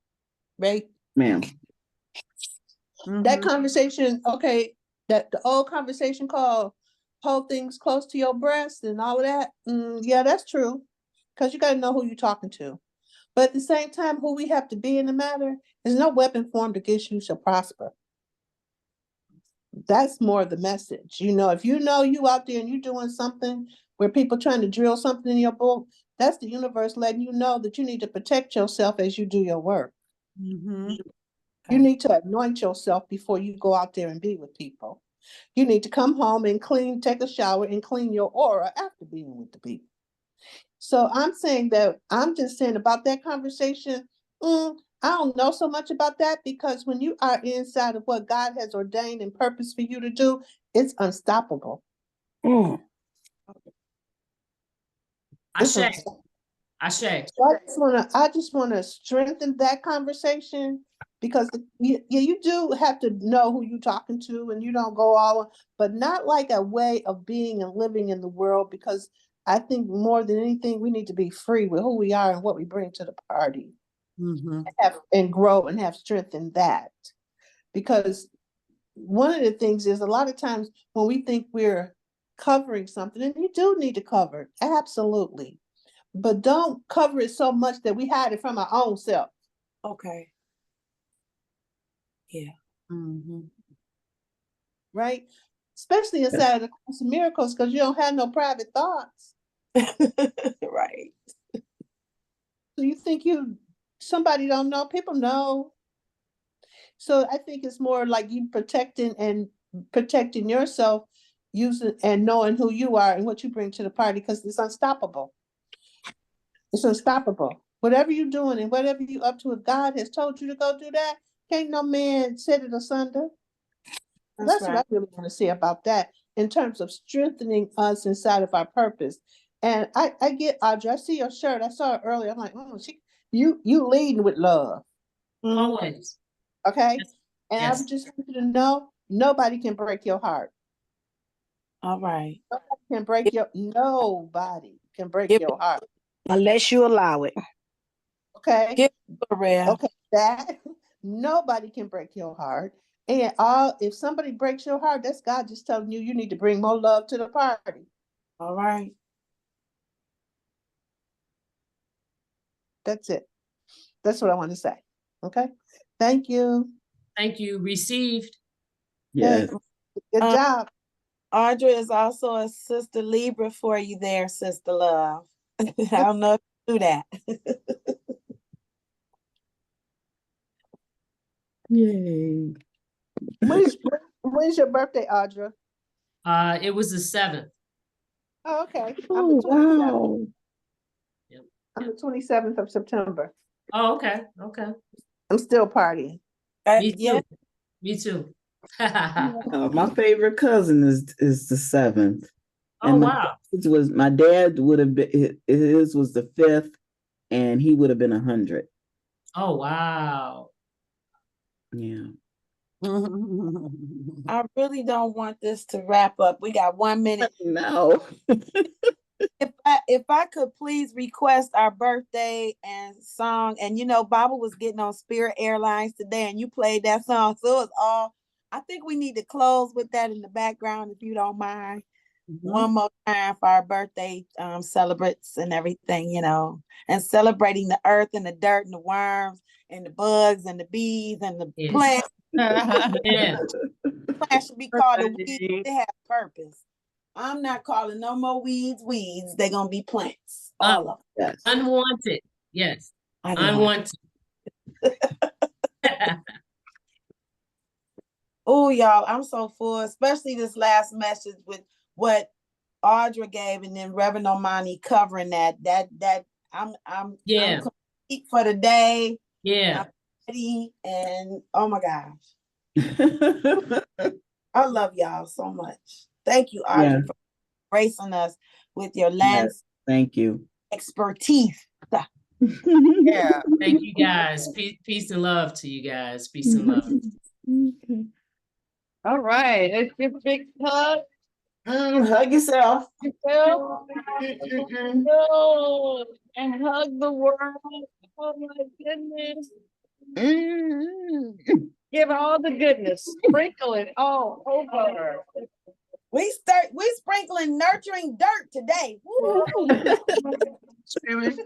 right? Ma'am. That conversation, that the old conversation called "hold things close to your breast" and all of that. Yeah, that's true, because you got to know who you're talking to. But at the same time, who we have to be in the matter is no weapon formed against you shall prosper. That's more the message. If you out there and you're doing something where people trying to drill something in your book, that's the universe letting you know that you need to protect yourself as you do your work. You need to anoint yourself before you go out there and be with people. You need to come home and take a shower and clean your aura after being with the people. So I'm just saying about that conversation, I don't know so much about that, because when you are inside of what God has ordained and purpose for you to do, It's unstoppable. Ashe. So I just wanna strengthen that conversation because you do have to know who you're talking to, and you don't go all, but not like a way of being and living in the world, because I think more than anything, we need to be free with who we are and what we bring to the party. And grow and have strength in that. Because one of the things is, a lot of times when we think we're covering something, and you do need to cover it, absolutely. But don't cover it so much that we hide it from our own self. Okay. Yeah. Right? Especially inside of the Course of Miracles, because you don't have no private thoughts. Right. So you think somebody don't know, people know. So I think it's more like you protecting yourself, using and knowing who you are and what you bring to the party, because it's unstoppable. It's unstoppable. Whatever you're doing and whatever you up to, if God has told you to go do that, can't no man set it asunder. That's what I really want to say about that in terms of strengthening us inside of our purpose. And I get Audrey, I see your shirt. I saw it earlier. I'm like, you leading with love. Always. Okay. Yes. And Yes. I just want you to know, nobody can break your heart. All right. Nobody can break your heart. Unless you allow it. Okay. Okay. That nobody can break your heart. And if somebody breaks your heart, that's God just telling you need to bring more love to the party. All right. That's it. That's what I want to say. Okay. Thank you. Thank you. Received. Yes. Good job. Audrey is also a sister Libra for you there, Sister Love. I don't know if you do that. Yay. When's your birthday, Audra? It was the 7th. Oh, okay. Oh, wow. Yep. I'm the 27th of September. Oh, okay. Okay. I'm still partying. Me too. Yeah. Me too. My favorite cousin is the 7th. Oh, wow. My dad would have been, his was the 5th, and he would have been 100. Oh, wow. Yeah. I really don't want this to wrap up. We got 1 minute. No. If I could please request our birthday and song, and Baba was getting on Spirit Airlines today, and you played that song, so it was all. I think we need to close with that in the background, if you don't mind. One more time for our birthday celebrants and everything, and celebrating the earth and the dirt and the worms and the bugs and the bees and the plants. Yeah. Plants should be called the weeds. They have purpose. I'm not calling no more weeds. They're going to be plants. All of them. Yes. Unwanted. Yes. Unwanted. Oh, y'all, I'm so full, especially this last message with what Audra gave, and then Reverend Omani covering that I'm complete for the day. Yeah. I'm ready, and oh my gosh. I love y'all so much. Thank you, Audra, for gracing us with your lens. Yes, thank you. Expertise. Yeah. Thank you guys. Peace and love to you guys. Peace and love. Okay. All right. Let's give a big hug. Hug yourself. No. And hug the world. Oh my goodness. Give all the goodness. Sprinkle it all over. We sprinkling nurturing dirt today. Woo. Spirit.